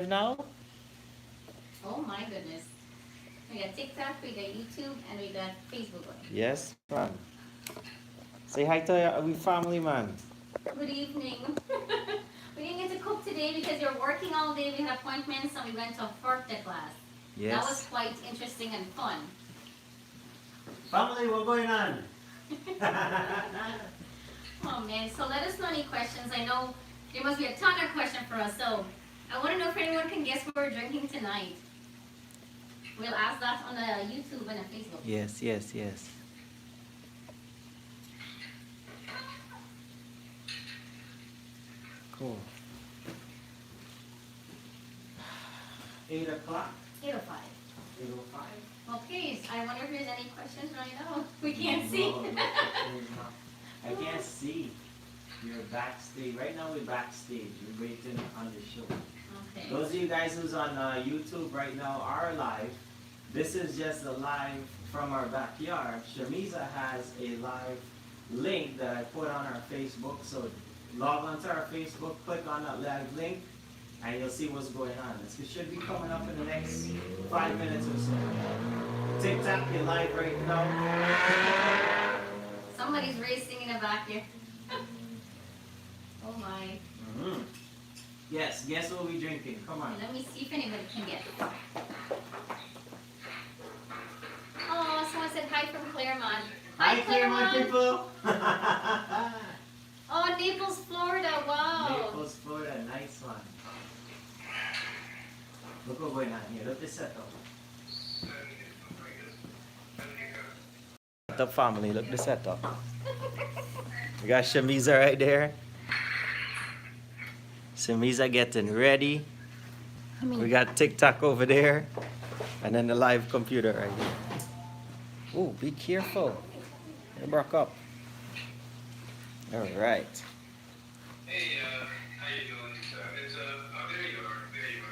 now? Oh my goodness. We got TikTok, we got YouTube, and we got Facebook Live. Yes, man. Say hi to your family, man. Good evening. We didn't get to cook today because you're working all day. We had appointments and we went to a birthday class. That was Yes. quite interesting and fun. Family, what's going on? Oh man, so let us know any questions. I know there must be a ton of questions for us, so I want to know if anyone can guess what we're drinking tonight. We'll ask that on the YouTube and the Facebook. Yes, yes, yes. Cool. 8 o'clock? 8:05. 8:05? Okay, so I wonder if there's any questions right now. We can't see. I can't see. You're backstage. Right now we're backstage. We're waiting on the show. Okay. Those of you guys who's on YouTube right now are live. This is just a live from our backyard. Shameeza has a live link that I put on our Facebook. So log onto our Facebook, click on that live link, and you'll see what's going on. This should be coming up in the next 5 minutes or so. TikTok, you're live right now. Somebody's racing in the back here. Oh my. Mm-hmm. Yes, guess what we're drinking? Come on. Let me see if anybody can get it. Oh, someone said hi from Claremont. Hi, Claremont people. Oh, Naples, Florida. Wow. Naples, Florida. Nice one. Look what's going on here. Look at the setup. The family. Look at the setup. We got Shameeza right there. Shameeza getting ready. We got TikTok over there. And then the live computer right here. Oh, be careful. They broke up. All right. Hey, how you doing? There you are. There you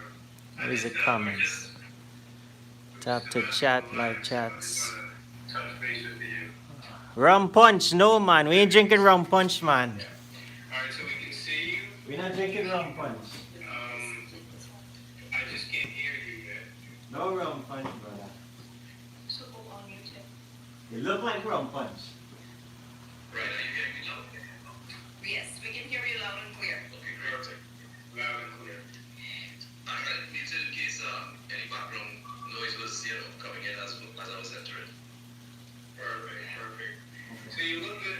are. Where's the comments? Tap to chat, live chats. Touch base with you. Rum punch, no man. We ain't drinking rum punch, man. All right, so we can see you. We're not drinking rum punch. I just can't hear you yet. No rum punch, brother. So go on YouTube. You look like rum punch. Right, are you hearing me now? Yes, we can hear you loud and clear. Okay, perfect. Loud and clear. All right, it's in case any background noise was, coming in as I was entering. Perfect, perfect. So you look good.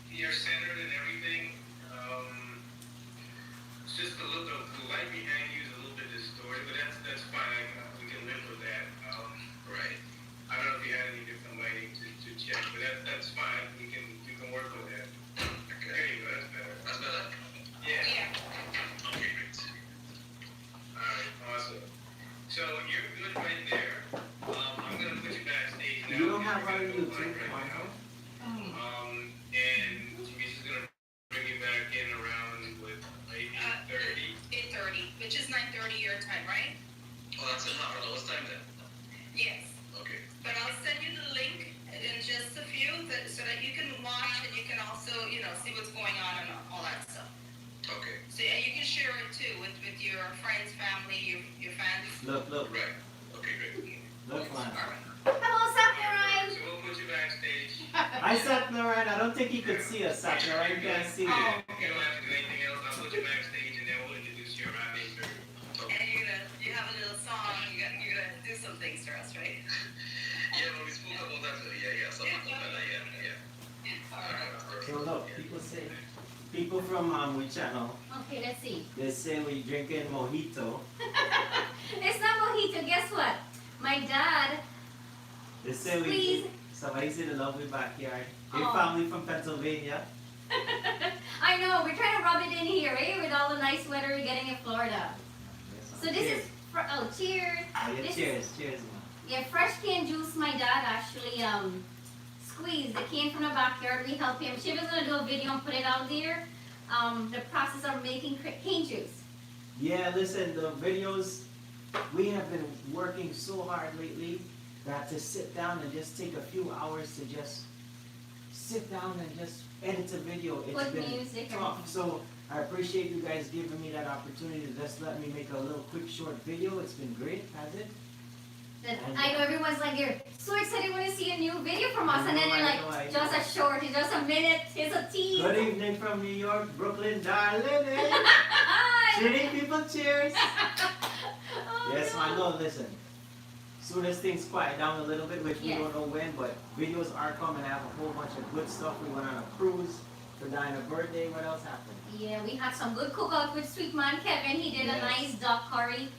You're centered and everything. It's just the look of the light behind you is a little bit distorted, but that's fine. We can live with that. Right. I don't know if you had any different lighting to check, but that's fine. We can work with that. Okay. There you go. That's better. That's better. Yeah. Yeah. Okay, great. All right, awesome. So you're good right there. I'm gonna put you backstage now. You don't have our You're gonna go YouTube live right now. on. And Shameeza's gonna bring you back in around with 8:30. 8:30, which is 9:30 your time, right? Oh, that's in half an hour's time then. Yes. Okay. But I'll send you the link in just a few so that you can watch and you can also, see what's going on and all that stuff. Okay. So yeah, you can share it too with your friends, family, your fans. Look, look. Right. Okay, great. Look, man. All right. Hello, Sakurai. So we'll put you backstage. I sat Narayan. I don't think he could see us, Sat Narayan. You can't see me. Oh. If you don't have to do anything else, I'll put you backstage and then we'll introduce you around 8:30. And you have a little song. You're gonna do some things for us, right? Yeah, well, we spoke about that. Yeah, something about that. Yeah. All right. So look, people from we channel, Okay, let's see. they say we drinking mojito. It's not mojito. Guess what? My dad. They say we. Please. Somebody said the lovely backyard. They Oh. family from Pennsylvania. I know. We're trying to rub it in here, eh? With all the nice weather we're getting in Florida. So this is. Cheers. Oh, yeah, This cheers, cheers, man. Yeah, fresh cane juice. My dad actually squeezed the cane from the backyard. We help him. She was gonna do a video and put it out there. The process of making cane juice. Yeah, listen, the videos, we have been working so hard lately that to sit down and just take a few hours to just sit down and just edit a video, it's Put been music or tough. So I appreciate you guys giving me that opportunity to just let me make a little quick short video. It's been great, has it? I know everyone's like, you're so excited when you see a new video from us, and then you're like, just a short, it's just a minute, it's a tease. Good evening from New York, Brooklyn, darling. City people, cheers. Oh, Yes, no. I know, listen. Soon as things quiet down a little bit, which we Yes. don't know when, but videos are coming. I have a whole bunch of good stuff. We went on a cruise for Dinah's birthday. What else happened? Yeah, we had some good cookout with Sweet Man Kevin. He did a Yes. nice duck curry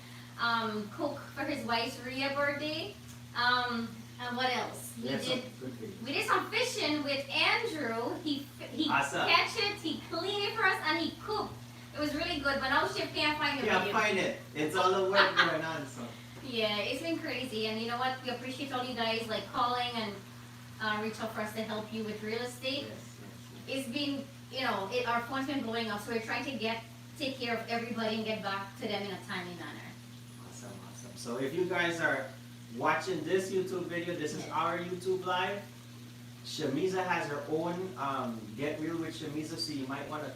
cook for his wife's Rhea birthday. And what else? Yes, some good videos. We did some fishing with Andrew. He Awesome. catch it, he cleaned it for us, and he cooked. It was really good, but now Chef can't find the Can't video. find it. It's all the work going on, so. Yeah, it's been crazy, and you know what? We appreciate all you guys like calling and reach out for us to help you with real estate. Yes. It's been, our phone's been blowing up, so we're trying to take care of everybody and get back to them in a timely manner. Awesome. So if you guys are watching this YouTube video, this is our YouTube live. Shameeza has her own Get Real with Shameeza, so you might want to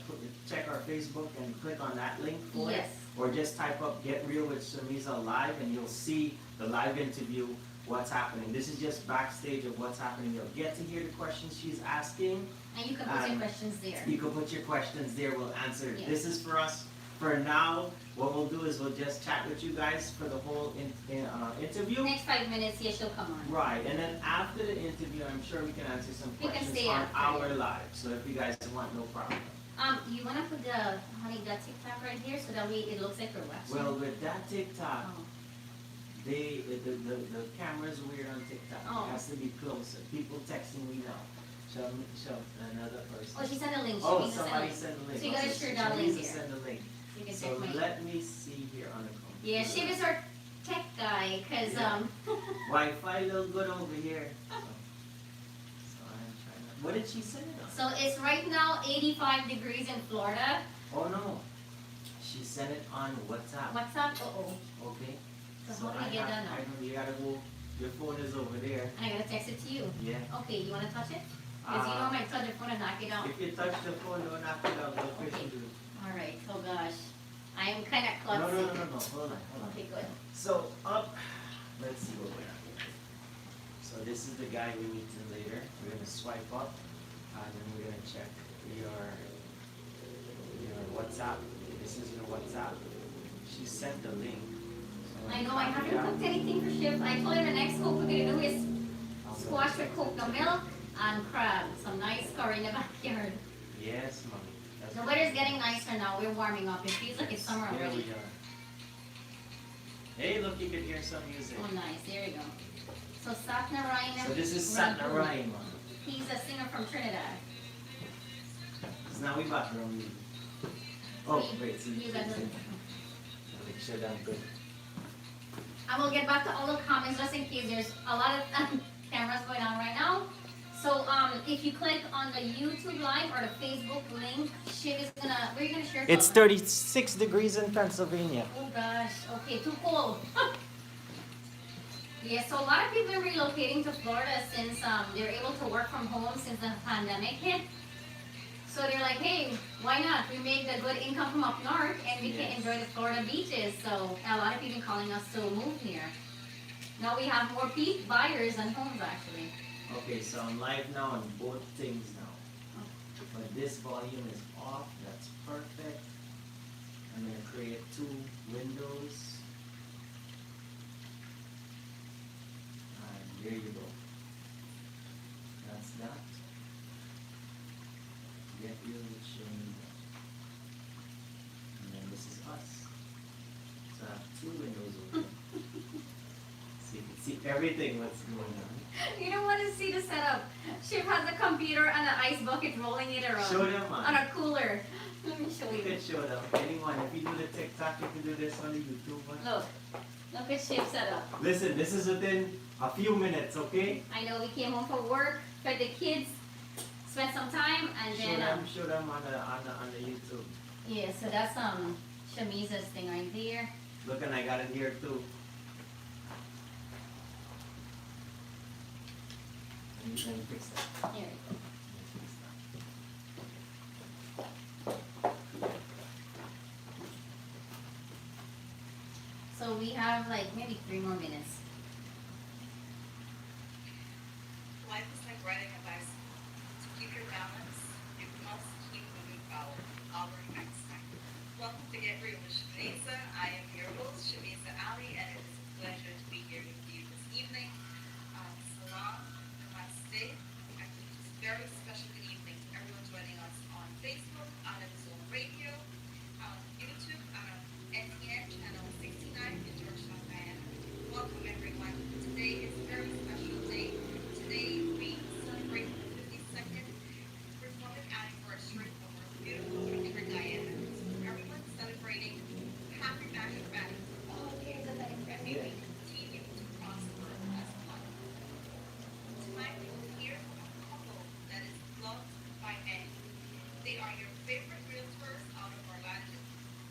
check our Facebook and click on that link for it. Yes. Or just type up Get Real with Shameeza live and you'll see the live interview, what's happening. This is just backstage of what's happening. You'll get to hear the questions she's asking. And you can put your questions there. You can put your questions there, we'll answer it. Yeah. This is for us. For now, what we'll do is we'll just chat with you guys for the whole interview. Next 5 minutes, yeah, she'll come on. Right, and then after the interview, I'm sure we can answer some We can questions stay on after, our yeah. live. So if you guys want, no problem. You wanna put the TikTok right here so that way it looks like we're watching? Well, with that TikTok, Oh. the camera's weird on TikTok. Oh. It has to be closer. People texting me now. Show another person. Oh, she sent a link. Oh, Shameeza sent a somebody link. sent a link. So you gotta Okay, share that link Shameeza here. sent a link. You can So check my. let me see here on the computer. Yeah, Shiv is our tech guy, cause Yeah. Wi-Fi little good over here. So I'm trying to. What did she send it on? so it's right now 85 degrees in Florida. Oh no, she sent it on WhatsApp. What's up? Uh-oh. Okay. So how do we get that now? I know you gotta go. Your phone is over there. And I gotta text it to you. Yeah. Okay, you wanna touch it? Cause you know I might touch your phone and knock it out. If you touch the phone, don't knock it out. Don't push Okay. it. Alright, oh gosh. I am kinda No, no, clumsy. no, no, no. Hold on, hold on. Okay, good. So up. Let's see what we're at. So this is the guy we meet later. We're gonna swipe up, and then we're gonna check your WhatsApp. This is your WhatsApp. She sent the link. So I know I haven't yeah. cooked anything for Shiv. I told her the next cook we're gonna do is squash with coconut milk and crab. Some nice curry in the backyard. Yes, mommy. That's The weather's getting nicer now. We're warming up. It feels like it's summer Here already. we are. Hey, look, you can hear some music. Oh, nice. There we go. So Satnarayan. So this is Satnarayan, man. He's a singer from Trinidad. So now we back around music. Oh, wait, so You got the- make sure that I'm good. I will get back to all the comments just in case there's a lot of cameras going on right now. So if you click on the YouTube live or the Facebook link, Shiv is gonna, where are you gonna share? It's from? 36 degrees in Pennsylvania. Oh gosh, okay, too cold. Yeah, so a lot of people are relocating to Florida since they're able to work from home since the pandemic hit. So they're like, hey, why not? We make the good income from up north and we can Yes. enjoy the Florida beaches. So a lot of people calling us to move here. Now we have more buyers than homes actually. Okay, so I'm live now on both things now. But this volume is off, that's perfect. I'm gonna create 2 windows. And there you go. That's that. Get you showing that. And then this is us. So I have 2 windows open. So you can see everything what's going on. You don't want to see the setup. Shiv has a computer and an ice bucket rolling it around. Show them, On man. a cooler. Let me show You you. can show them. Anyone, if you do the TikTok, you can do this on the YouTube one. Look. Look at Shiv's setup. Listen, this is within a few minutes, okay? I know we came home from work, fed the kids, spent some time, and then Show them on the YouTube. yeah. So that's Shameeza's thing right there. Look, and I got it here too. Let me fix that. Here we go. Let me fix that. So we have like maybe 3 more minutes. Life is like riding a bicycle. To keep your balance, you must keep moving forward. I'll bring next time. Welcome to Get Real with Shameeza. I am your host, Shameeza Ali, and it is a pleasure to be here with you this evening. Salam, namaste, and just very special good evening to everyone joining us on Facebook, on Zone Radio, on YouTube, on NTN channel 69 in Georgetown, Guyana. Welcome everyone. Today is a very special day. Today we celebrate the 52nd Republic anniversary of our beautiful country, Guyana. So everyone's celebrating happy national anthem for all of you, and may we continue to prosper as one. Tonight we will hear from a couple that is loved by many. They are your favorite realtors out of Orlando.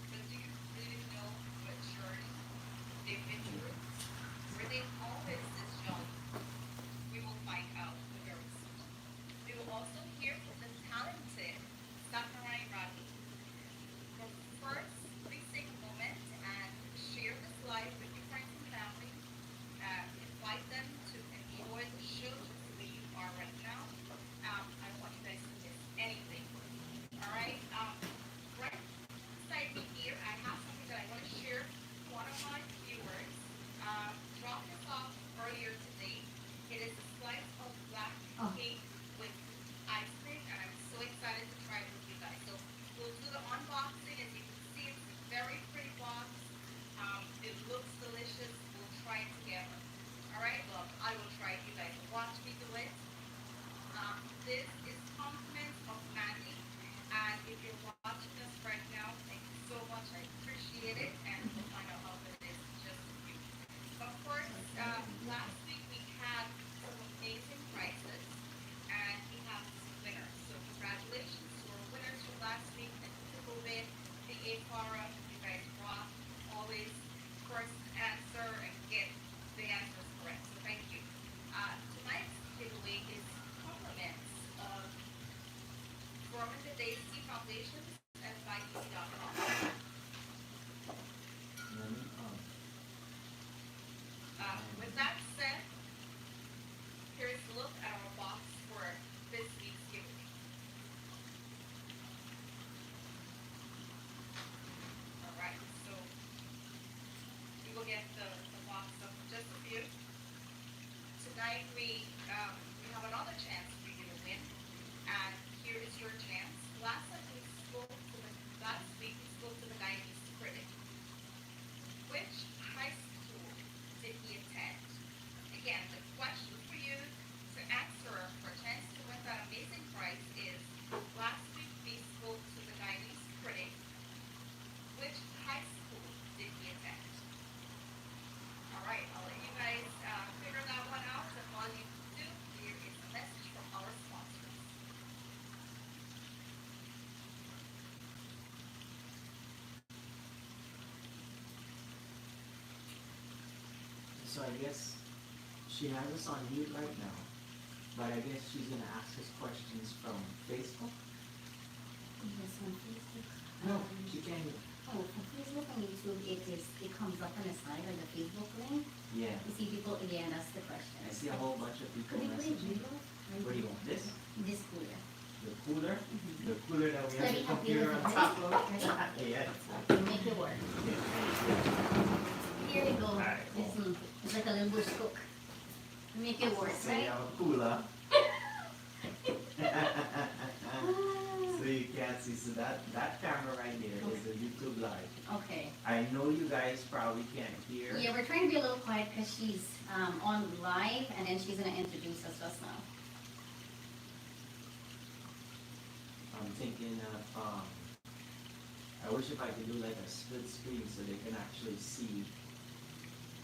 But do you really know what journey they've been through? Were they always this young? We will find out very soon. We will also hear from the talented Sakurai Ravi. But first, please take a moment and share this live with your friends and family. Invite them to enjoy the show just the way you are right now. I don't want you guys to miss anything. All right? Right beside me here, I have something that I want to share with one of my viewers. Dropped this off earlier today. It is a slice of black cake with ice cream, and I'm so excited to try it with you guys. So we'll do the unboxing. As you can see, it's a very pretty box. It looks delicious. We'll try it together. All right? Well, I will try it. You guys watch me do it. This is compliments of Mandy. And if you're watching us right now, thank you so much. I appreciate it. And we'll find out how good it is just for you. Of course, last week we had some amazing prizes, and we have some winners. So congratulations to our winners from last week, and to win the A forum. You guys rock. Always first answer and get the answers correct. So thank you. Tonight's giveaway is compliments of from the Daisy Foundations and ByEasy.com. With that said, here's a look at our box for this week's giveaway. All right, so we will get the box of just a few. Tonight we have another chance for you to win, and here is your chance. Last week we spoke to the Guyanese critic. Which high school did he attend? Again, the question for you to answer for a chance to win that amazing prize is, last week we spoke to the Guyanese critic. Which high school did he attend? All right, I'll let you guys figure that one out, and while you do, here is a message from our sponsors. So I guess she has us on mute right now, but I guess she's gonna ask us questions from Facebook. Yes, on Facebook. No, she can't hear. Oh, for Facebook and YouTube, it comes up on the side of the Facebook link. Yeah, You see people, again, that's the question. I see a whole bunch of people Could you put it messaging. below? What do you want? This? This cooler. The cooler? The cooler that we have Ready? the computer on top of? Ready? Yeah. Make it work. Here we go. Alright, cool. Listen, it's like a little bush cook. Make it work, So you right? have a cooler. So you can't see. So that camera right there is a YouTube live. Okay. I know you guys probably can't hear. Yeah, we're trying to be a little quiet because she's on live, and then she's gonna introduce us just now. I'm thinking of, I wish if I could do like a split screen so they can actually see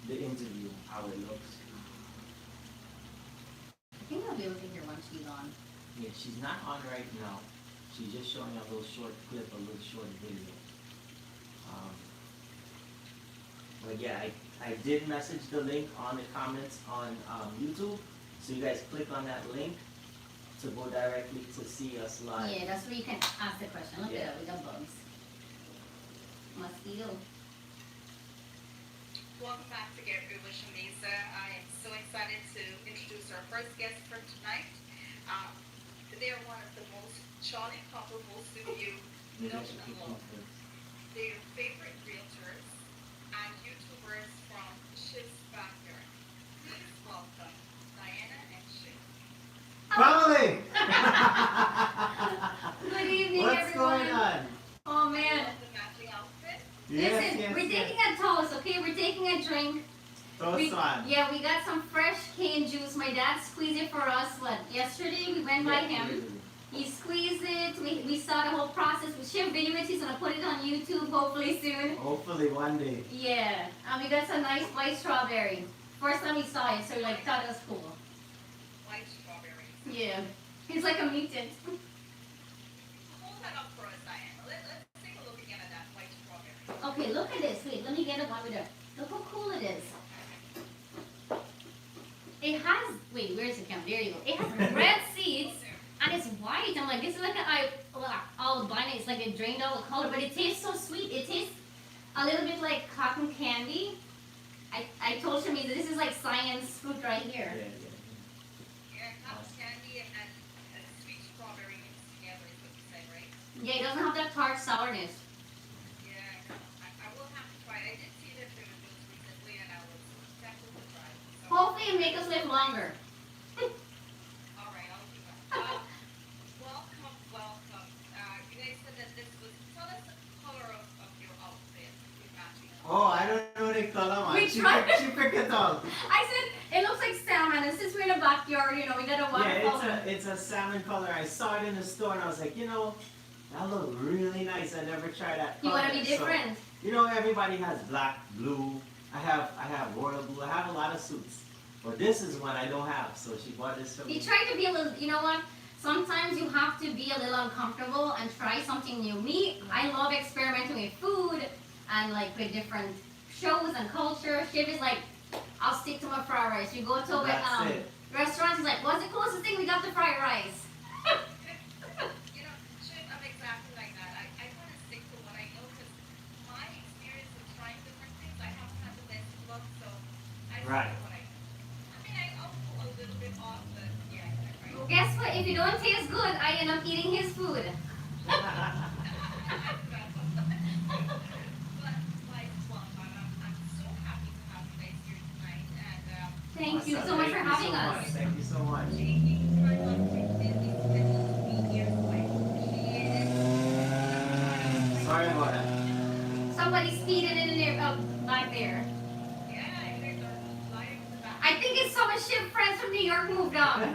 the interview, how it looks. I think I'll be able to hear when she's on. Yeah, she's not on right now. She's just showing a little short clip, a little short video. But yeah, I did message the link on the comments on YouTube. So you guys click on that link to go directly to see us live. Yeah, that's where you can ask the question. Look Yeah. at that, we got bugs. Mosquito. Welcome back to Get Real with Shameeza. I am so excited to introduce our first guest for tonight. They are one of the most charming couple most of you know and love. They are favorite realtors and YouTubers from Ship's Backyard. Please welcome Diana and Ship. Family! Good evening, What's everyone. going on? Oh I man. love the matching outfit. Listen, we're taking a toast, okay? We're taking a drink. Toast one. Yeah, we got some fresh cane juice. My dad squeezed it for us. What? Yesterday we went by him. He squeezed it. We saw the whole process. We shared video it. He's gonna put it on YouTube hopefully soon. Hopefully one day. Yeah. And we got some nice white strawberry. First time we saw it, so we thought it was cool. White strawberries. Yeah. He's like a mutant. Hold that up for us, Diana. Let's take a look again at that white strawberry. Okay, look at this. Wait, let me get it one with her. Look how cool it is. It has, wait, where's the camera? There you go. It has red seeds and it's white. I'm like, this is like albino. It's like it drained all the color, but it tastes so sweet. It tastes a little bit like cotton candy. I told Shameeza this is like science fruit right here. Yeah, cotton candy and sweet strawberry mixed together is what you said, right? Yeah, it doesn't have that tart sourness. Yeah, I will have to try it. I did see that there was those recently, and I was tempted to try it. So, Hopefully it makes us live longer. all right, I'll do that. Welcome, welcome. You guys said that this was. Tell us the color of your outfit. Your matching. Oh, I don't know the color, man. We She tried. picked- She picked it all. I said, it looks like salmon. And since we're in a backyard, you know, we got a waterfall. Yeah, it's a salmon color. I saw it in the store and I was like, that looked really nice. I never tried that You color. want to be different. So, everybody has black, blue. I have royal blue. I have a lot of suits. But this is one I don't have. So she bought this for He me. tried to be a little, you know what? Sometimes you have to be a little uncomfortable and try something new. Me, I love experimenting with food and like with different shows and culture. Shiv is like, I'll stick to my fried rice. You go to a That's it. restaurant, he's like, what's the closest thing we got to fried rice? You know, Chip, I'm exactly like that. I want to stick to what I know because my experience of trying different things, I haven't had the best of luck, so I stick Right. to what I know. I mean, I'll pull a little bit off, but yeah, right. Well, guess what? If you don't taste good, I end up eating his food. But like, well, I'm so happy to have you guys here tonight and Thank you Awesome. so much for Thank you so having us. much. Thank you so much. taking time out of your busy schedule to be here, so I appreciate it. Sorry about that. Somebody speeding in there, back there. Yeah, you guys are lying in the back. I think it's some of Shiv's friends from New York moved on. Okay.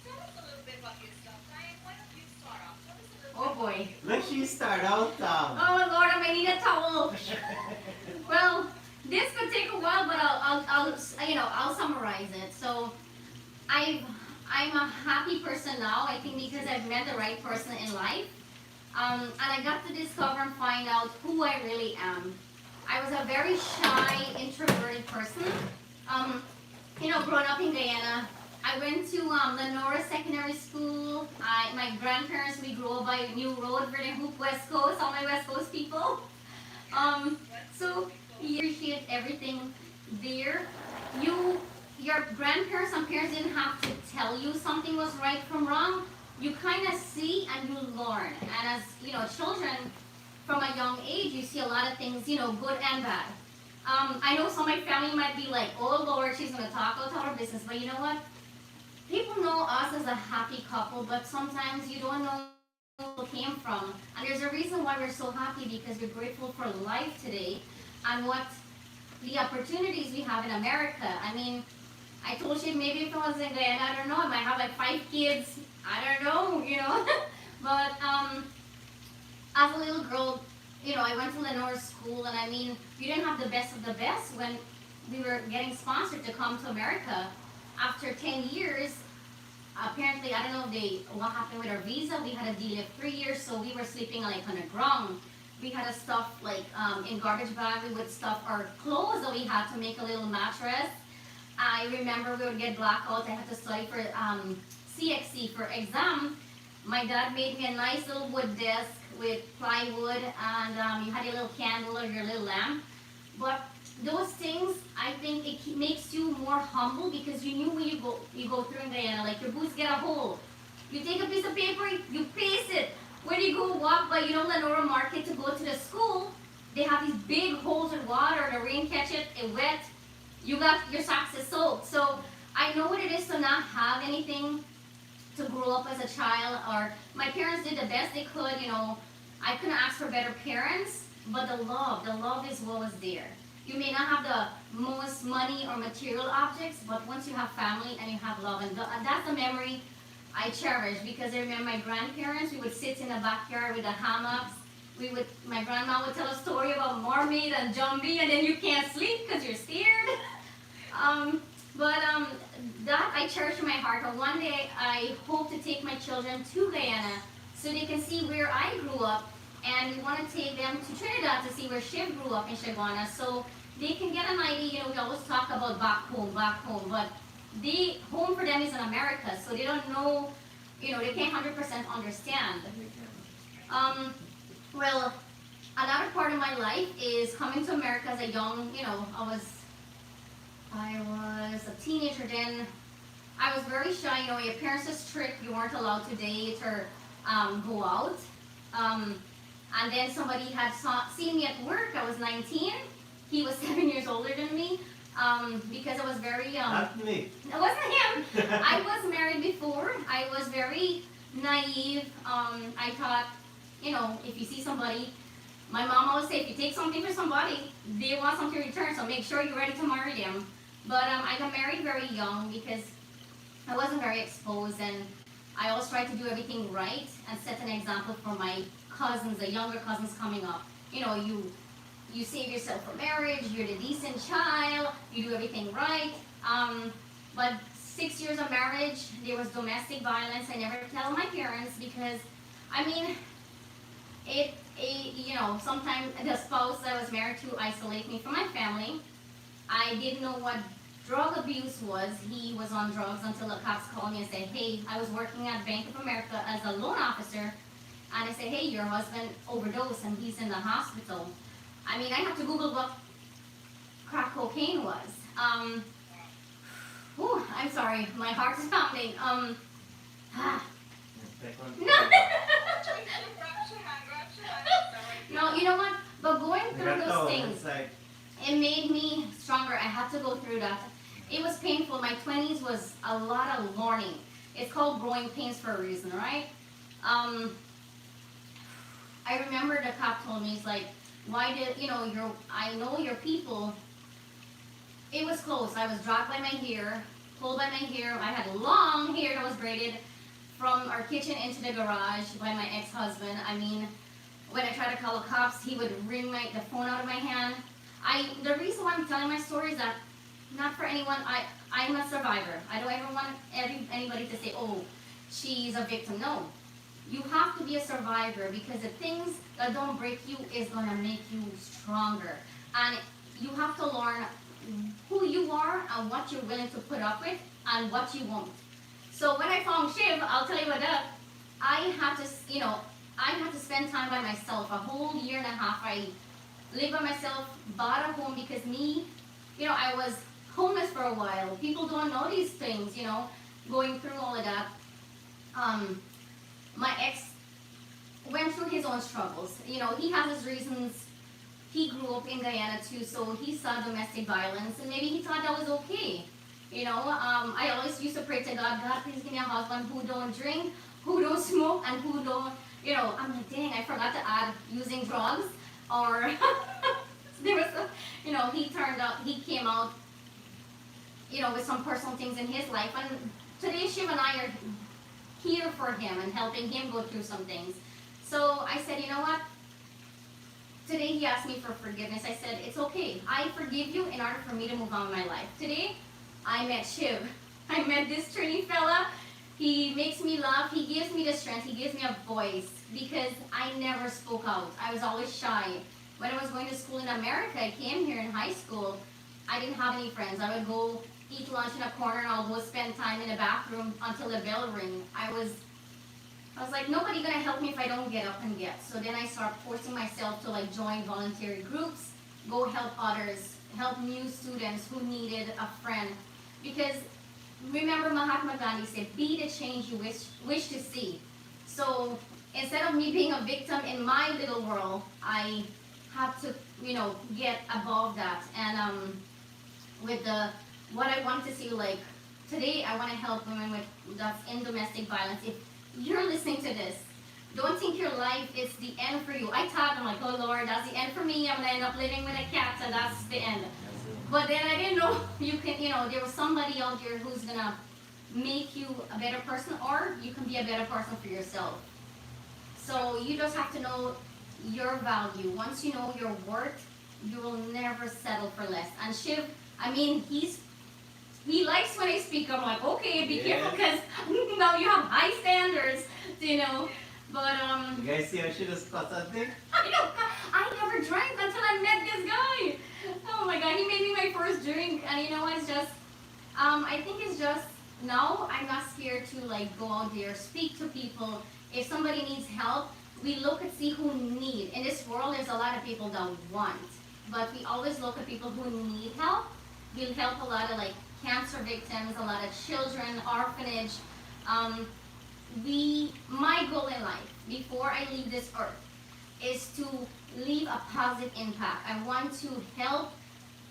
Tell us a little bit about yourself. Diane, why don't you start off? Tell us a little Oh bit boy. Let she start out. Oh Lord, I may need a towel. Well, this could take a while, but I'll summarize it. So, I'm a happy person now. I think because I've met the right person in life, and I got to discover and find out who I really am. I was a very shy, introverted person. Growing up in Guyana, I went to Lenora Secondary School. My grandparents, we grew up by New Road, Vernon Hoop, West Coast, all my West Coast people. So you appreciate everything there. Your grandparents and parents didn't have to tell you something was right from wrong. You kind of see and you learn. And as children, from a young age, you see a lot of things, good and bad. I know some of my family might be like, oh Lord, she's gonna talk out our business, but you know what? People know us as a happy couple, but sometimes you don't know where people came from. And there's a reason why we're so happy, because we're grateful for life today and what the opportunities we have in America. I mean, I told you maybe if I was in Guyana, I don't know, I might have like 5 kids. I don't know, But as a little girl, I went to Lenore School, and I mean, we didn't have the best of the best when we were getting sponsored to come to America. After 10 years, apparently, I don't know what happened with our visa. We had a delay of 3 years, so we were sleeping like on the ground. We had to stuff like in garbage bag. We would stuff our clothes that we had to make a little mattress. I remember we would get blackouts. I had to study for CXC for exam. My dad made me a nice little wood desk with plywood, and you had your little candle or your little lamp. But those things, I think it makes you more humble because you knew when you go through in Guyana, like your boots get a hole. You take a piece of paper, you paste it. When you go walk by, Lenora Market to go to the school, they have these big holes in water, the rain catch it, it wet. You got your socks is soaked. So I know what it is to not have anything to grow up as a child, or my parents did the best they could, I couldn't ask for better parents, but the love is what was there. You may not have the most money or material objects, but once you have family and you have love, and that's the memory I cherish, because I remember my grandparents, we would sit in the backyard with the hammocks. My grandma would tell a story about mermaid and Jumbie, and then you can't sleep because you're scared. That I cherish in my heart. But one day I hope to take my children to Guyana so they can see where I grew up, and we want to take them to Trinidad to see where Shiv grew up in Shagwana, so they can get an idea. We always talk about back home, but the home for them is in America, so they don't know, they can't 100% understand. Well, another part of my life is coming to America as a young, I was a teenager then. I was very shy, your parents are strict, you weren't allowed to date or go out. And then somebody had seen me at work. I was 19. He was 7 years older than me, because I was very Not me. it wasn't him. I was married before. I was very naive. I thought, if you see somebody, my mom always said, if you take something for somebody, they want something in return, so make sure you're ready to marry them. But I got married very young because I wasn't very exposed, and I always tried to do everything right and set an example for my cousins, the younger cousins coming up. You save yourself for marriage, you're the decent child, you do everything right. But 6 years of marriage, there was domestic violence. I never tell my parents because, sometimes the spouse I was married to isolate me from my family. I didn't know what drug abuse was. He was on drugs until the cops called me and said, hey, I was working at Bank of America as a loan officer, and I said, hey, your husband overdosed and he's in the hospital. I had to Google what crack cocaine was. I'm sorry, my heart is pounding. No, you know what? But going through those things, it made me stronger. I had to go through that. It was painful. My 20s was a lot of learning. It's called growing pains for a reason, right? I remember the cop told me, he's like, why did, I know your people. It was close. I was dragged by my hair, pulled by my hair. I had long hair that was braided from our kitchen into the garage by my ex-husband. When I tried to call the cops, he would ring the phone out of my hand. The reason why I'm telling my story is that, not for anyone, I'm a survivor. I don't ever want anybody to say, oh, she's a victim. No. You have to be a survivor, because the things that don't break you is going to make you stronger. And you have to learn who you are and what you're willing to put up with and what you won't. So when I found Shiv, I'll tell you what I had to spend time by myself, a whole year and a half. I lived by myself, bought a home because I was homeless for a while. People don't know these things, going through all of that. My ex went through his own struggles. He has his reasons. He grew up in Guyana too, so he saw domestic violence, and maybe he thought that was okay. I always used to pray to God, God, please give me a husband who don't drink, who don't smoke, and who don't, I'm like, dang, I forgot to add using drugs, or there was, he came out, with some personal things in his life, and today Shiv and I are here for him and helping him go through some things. So I said, you know what? Today he asked me for forgiveness. I said, it's okay. I forgive you in order for me to move on with my life. Today, I met Shiv. I met this Trini fella. He makes me laugh. He gives me the strength. He gives me a voice, because I never spoke out. I was always shy. When I was going to school in America, I came here in high school. I didn't have any friends. I would go eat lunch in a corner, and I'll go spend time in the bathroom until the bell rang. I was I was like, nobody gonna help me if I don't get up and get. So then I start forcing myself to like join voluntary groups, go help others, help new students who needed a friend. Because remember Mahatma Gandhi said, be the change you wish to see. So instead of me being a victim in my little world, I have to, get above that. And with the what I want to see, like today, I want to help women with that's in domestic violence. If you're listening to this, don't think your life is the end for you. I thought, I'm like, oh Lord, that's the end for me. I'm gonna end up living with a cat, and that's the end. But then I didn't know you can, there was somebody out there who's gonna make you a better person, or you can be a better person for yourself. So you just have to know your value. Once you know your worth, you will never settle for less. And Shiv, he likes when I speak. I'm like, okay, be careful, because now you have high standards, But You guys see how she just cut that thing? I never drank until I met this guy. Oh my God, he made me my first drink, and it's just, I think it's just now I'm not scared to like go out there, speak to people. If somebody needs help, we look and see who need. In this world, there's a lot of people that want, but we always look at people who need help. We'll help a lot of like cancer victims, a lot of children, orphanage. My goal in life, before I leave this earth, is to leave a positive impact. I want to help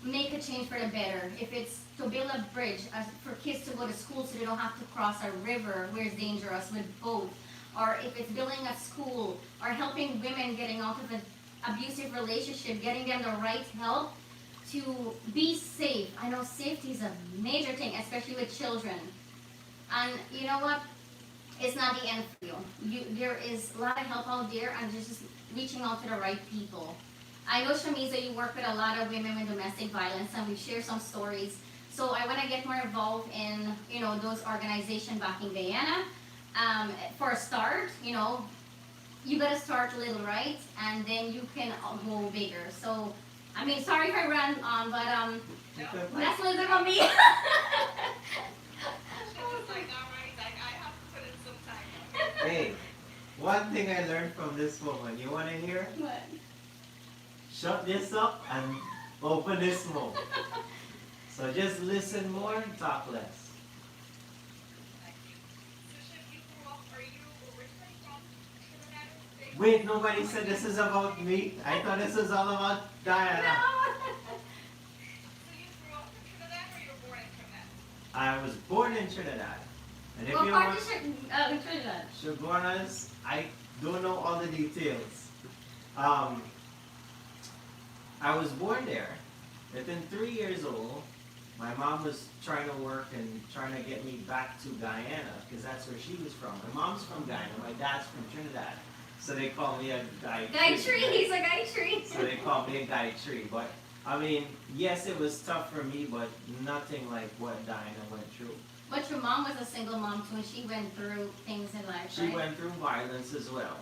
make a change for the better. If it's to build a bridge for kids to go to school so they don't have to cross a river where it's dangerous with boats, or if it's building a school, or helping women getting out of an abusive relationship, getting them the right help to be safe. I know safety is a major thing, especially with children. And you know what? It's not the end for you. There is a lot of help out there, and just reaching out to the right people. I know, Shameeza, you work with a lot of women with domestic violence, and we share some stories. So I want to get more involved in, those organizations back in Guyana. For a start, you got to start little, right? And then you can go bigger. So, sorry if I ran on, but that's a little bit about me. Hey, one thing I learned from this woman, you want to hear? What? Shut this up and open this more. So just listen more and talk less. Wait, nobody said this is about me. I thought this was all about Diana. No. So you grew up in Trinidad, or you were born in Trinidad? I was born in Trinidad. And if What you part want is Trinidad? Shogunas, I don't know all the details. I was born there. Within 3 years old, my mom was trying to work and trying to get me back to Guyana, because that's where she was from. My mom's from Guyana, my dad's from Trinidad. So they call me a guy Tree, he's a guy tree. So they call me a guy tree. But yes, it was tough for me, but nothing like what Diana went through. But your mom was a single mom too, and she went through things in life, She right? went through violence as well.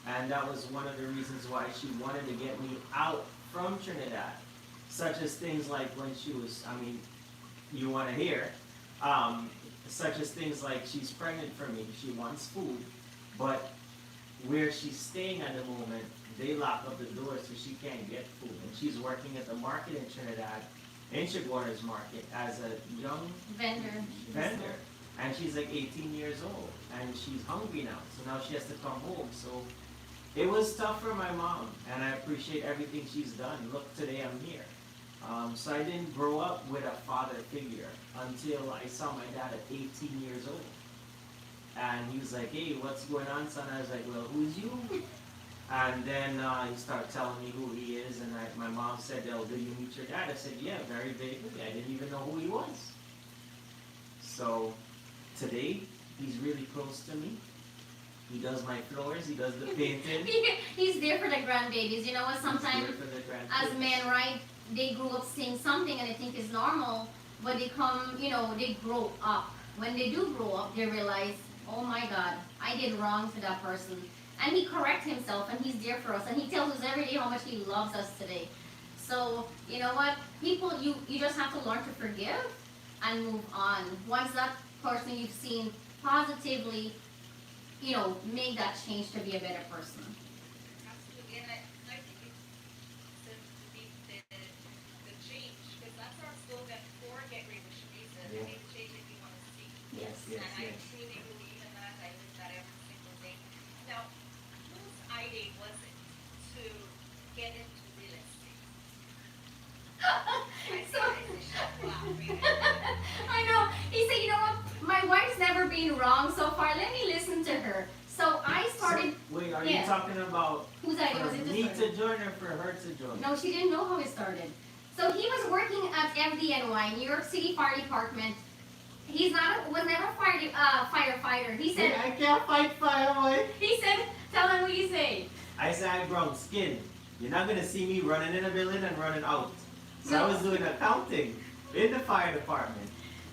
And that was one of the reasons why she wanted to get me out from Trinidad. Such as things like when she was, you want to hear, such as things like she's pregnant for me, she wants food, but where she's staying at the moment, they lock up the door so she can't get food. And she's working at the market in Trinidad, in Shaguar's market, as a young Vendor. And she's like 18 years old, and she's hungry now, so now she has to come home. So it was tough for my mom, and I appreciate everything she's done. Look, today I'm here. So I didn't grow up with a father figure until I saw my dad at 18 years old. And he was like, hey, what's going on, son? I was like, well, who's you? And then he started telling me who he is, and my mom said, oh, did you meet your dad? I said, yeah, very vaguely. I didn't even know who he was. So today, he's really close to me. He does my floors, he does the painting. He's there for the grandbabies. You know what? Sometimes He's there for the grandkids. as men, right, they grew up seeing something and they think it's normal, but they come, they grow up. When they do grow up, they realize, oh my God, I did wrong to that person. And he corrects himself, and he's there for us, and he tells us every day how much he loves us today. So, you know what? People, you just have to learn to forgive and move on. Once that person you've seen positively, make that change to be a better person. Absolutely, and I think it's the change, because that's our slogan for Get Real with Shameeza. Yeah. Be the change that you want to see. Yes. Yes, And I yes. truly believe in that. I live that every single day. Now, whose idea was it to get into real estate? So Wow, really? I know. He said, you know what? My wife's never been wrong so far. Let me listen to her. So I started. So, wait, are yeah. you talking about Whose idea was for it to me start? to join or for her to join? No, she didn't know how it started. So he was working at FDNY, New York City Fire Department. Was never firefighter. He said. Hey, I can't fight fire, boy. He said, tell him what you say. I said I brown skin. You're not gonna see me running in a building and running out. So I was doing accounting in the fire department.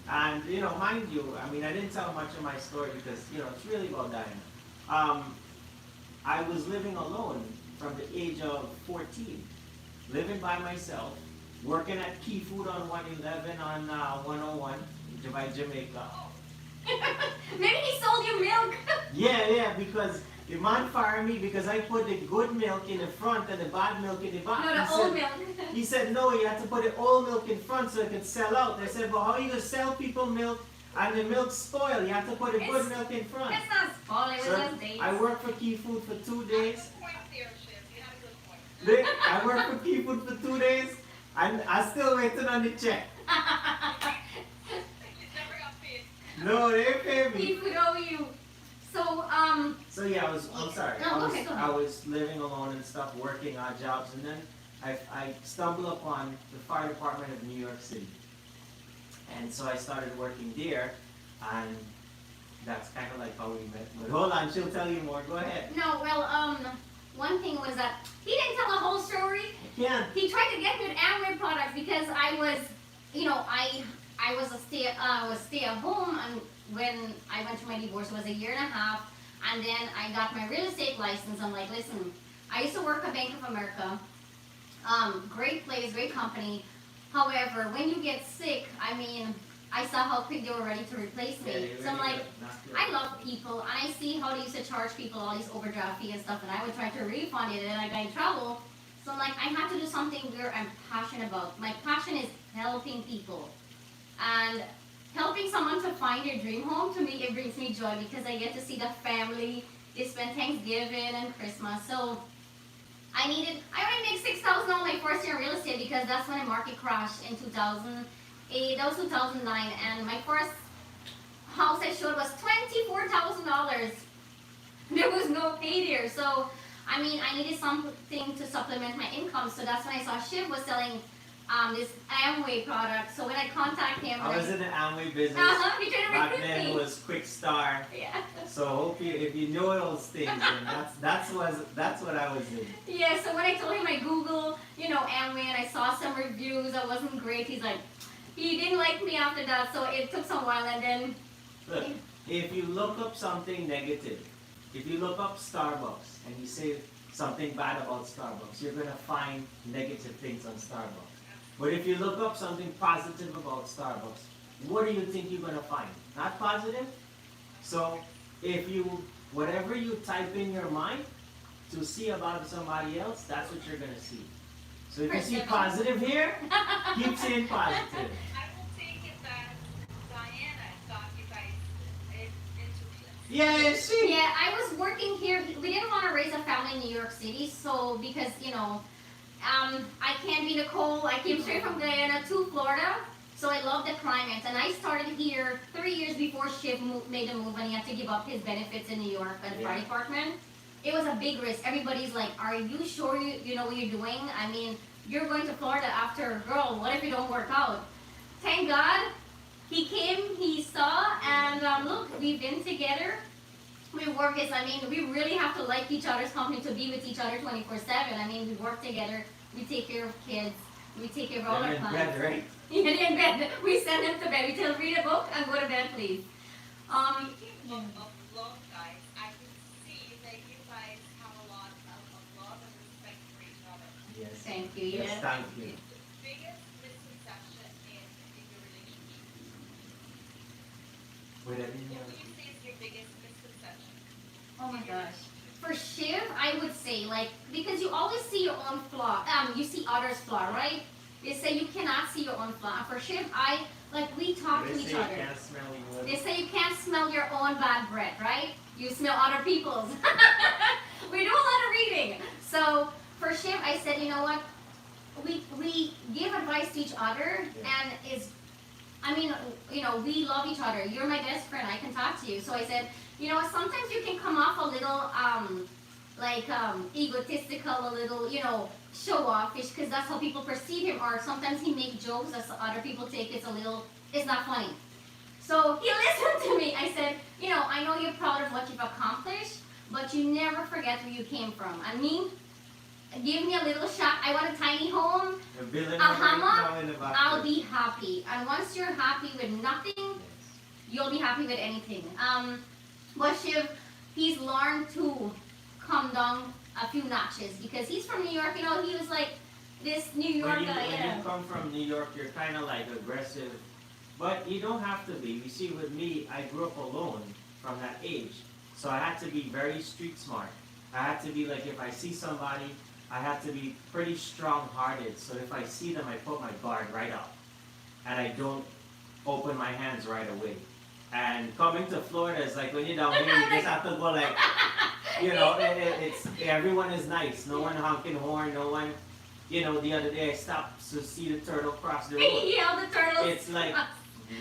And mind you, I mean I didn't tell much of my story because it's really about dying. I was living alone from the age of 14, living by myself, working at Key Food on 111 on 101 by Jamaica. Maybe he sold you milk. Yeah, because the man fired me because I put the good milk in the front and the bad milk in the back. No, the He old said- milk. He said, no, you have to put the old milk in front so it could sell out. I said, but how are you going to sell people milk and the milk spoil? You have to put the good It's- milk in front. It's not spoiled, it was So just days. I worked for Key Food for 2 You have a days. good point there, Shiv. You have a good point. I worked for Key Food for 2 days and I still waiting on the check. You never got paid. No, they didn't pay me. He would owe you. So, So yeah, I'm sorry. No, go ahead, go ahead. I was living alone and stuff, working odd jobs, and then I stumbled upon the fire department of New York City. And so I started working there, and that's kind of like how we met. But hold on, she'll tell you more. Go ahead. no, well, one thing was that he didn't tell the whole story. I can. He tried to get me with Amway products because I was, I was stay at home, and when I went through my divorce, it was a year and a half, and then I got my real estate license. I'm like, listen, I used to work at Bank of America, great place, great company. However, when you get sick, I mean, I saw how quick they were ready to replace me. Yeah, they So I'm really like, good. Not good. I love people, and I see how they used to charge people all these overdraft fees and stuff, and I would try to refund it, and I got in trouble. So I'm like, I have to do something where I'm passionate about. My passion is helping people. And helping someone to find their dream home, to me, it brings me joy because I get to see the family. They spend Thanksgiving and Christmas. So I only make $6,000 on my first year in real estate because that's when the market crashed in 2008. That was 2009. And my first house I showed was $24,000. There was no pay there. So, I mean, I needed something to supplement my income. So that's when I saw Shiv was selling this Amway product. So when I contacted him, I was in the Amway business. he tried to Back recruit then me. it was Quick Star. Yeah. So hope if you know those things, then that's what I was in. Yeah, so when I told him I Googled, Amway, and I saw some reviews that wasn't great, he didn't like me after that, so it took some while, and then... Look, if you look up something negative, if you look up Starbucks and you say something bad about Starbucks, you're gonna find negative things on Starbucks. But if you look up something positive about Starbucks, what do you think you're gonna find? Not positive? So if whatever you type in your mind to see about somebody else, that's what you're gonna see. So if you see Perception. positive here, keep saying positive. I will take it that Diana got you guys into real estate. Yeah, see? Yeah, I was working here. We didn't want to raise a family in New York City, so because, I can't be Nicole. I came straight from Guyana to Florida, so I love the climate. And I started here 3 years before Shiv made a move, and he had to give up his benefits in New York at the fire Yeah. department. It was a big risk. Everybody's like, are you sure you know what you're doing? I mean, you're going to Florida after, girl, what if you don't work out? Thank God, he came, he saw, and look, we've been together. We work we really have to like each other's company to be with each other 24/7. I mean, we work together, we take care of kids, we take care of all our They're in clients. bed, right? Yeah, they're in bed. We send them to bed. We tell them, read a book and go to bed, please. Speaking of love, guys, I can see that you guys have a lot of love and respect for each other. Yes. Thank you. Yes, Yeah. thank you. The biggest misconception in your relationship. Whatever you What want. would you say is your biggest misconception? Oh my gosh. For Shiv, I would say, like, because you always see your own flaw. You see others' flaw, right? They say you cannot see your own flaw. And for Shiv, we talk to They each say you other. can't smell your They say you can't smell your own bad breath, right? You smell other people's. We do a lot of reading. So for Shiv, I said, you know what? We give advice to each other, and we love each other. You're my best friend. I can talk to you. So I said, you know what? Sometimes you can come off a little egotistical, a little, show offish, because that's how people perceive him. Or sometimes he make jokes that other people take it's not funny. So he listened to me. I said, I know you're proud of what you've accomplished, but you never forget where you came from. I mean, give me a little shop. I want a tiny home, a hammock. I'll be happy. And once you're happy with nothing, you'll be happy with anything. But Shiv, he's learned to come down a few notches because he's from New York. He was like this New York guy. When you come from New York, you're kind of like aggressive. But you don't have to be. You see, with me, I grew up alone from that age. So I had to be very street smart. I had to be like, if I see somebody, I had to be pretty strong-hearted. So if I see them, I put my guard right up. And I don't open my hands right away. And coming to Florida is like when you're down here, you just have to go like, everyone is nice. No one honking horn, no one, the other day I stopped to see the turtle cross the road. Yeah, the turtles. It's like,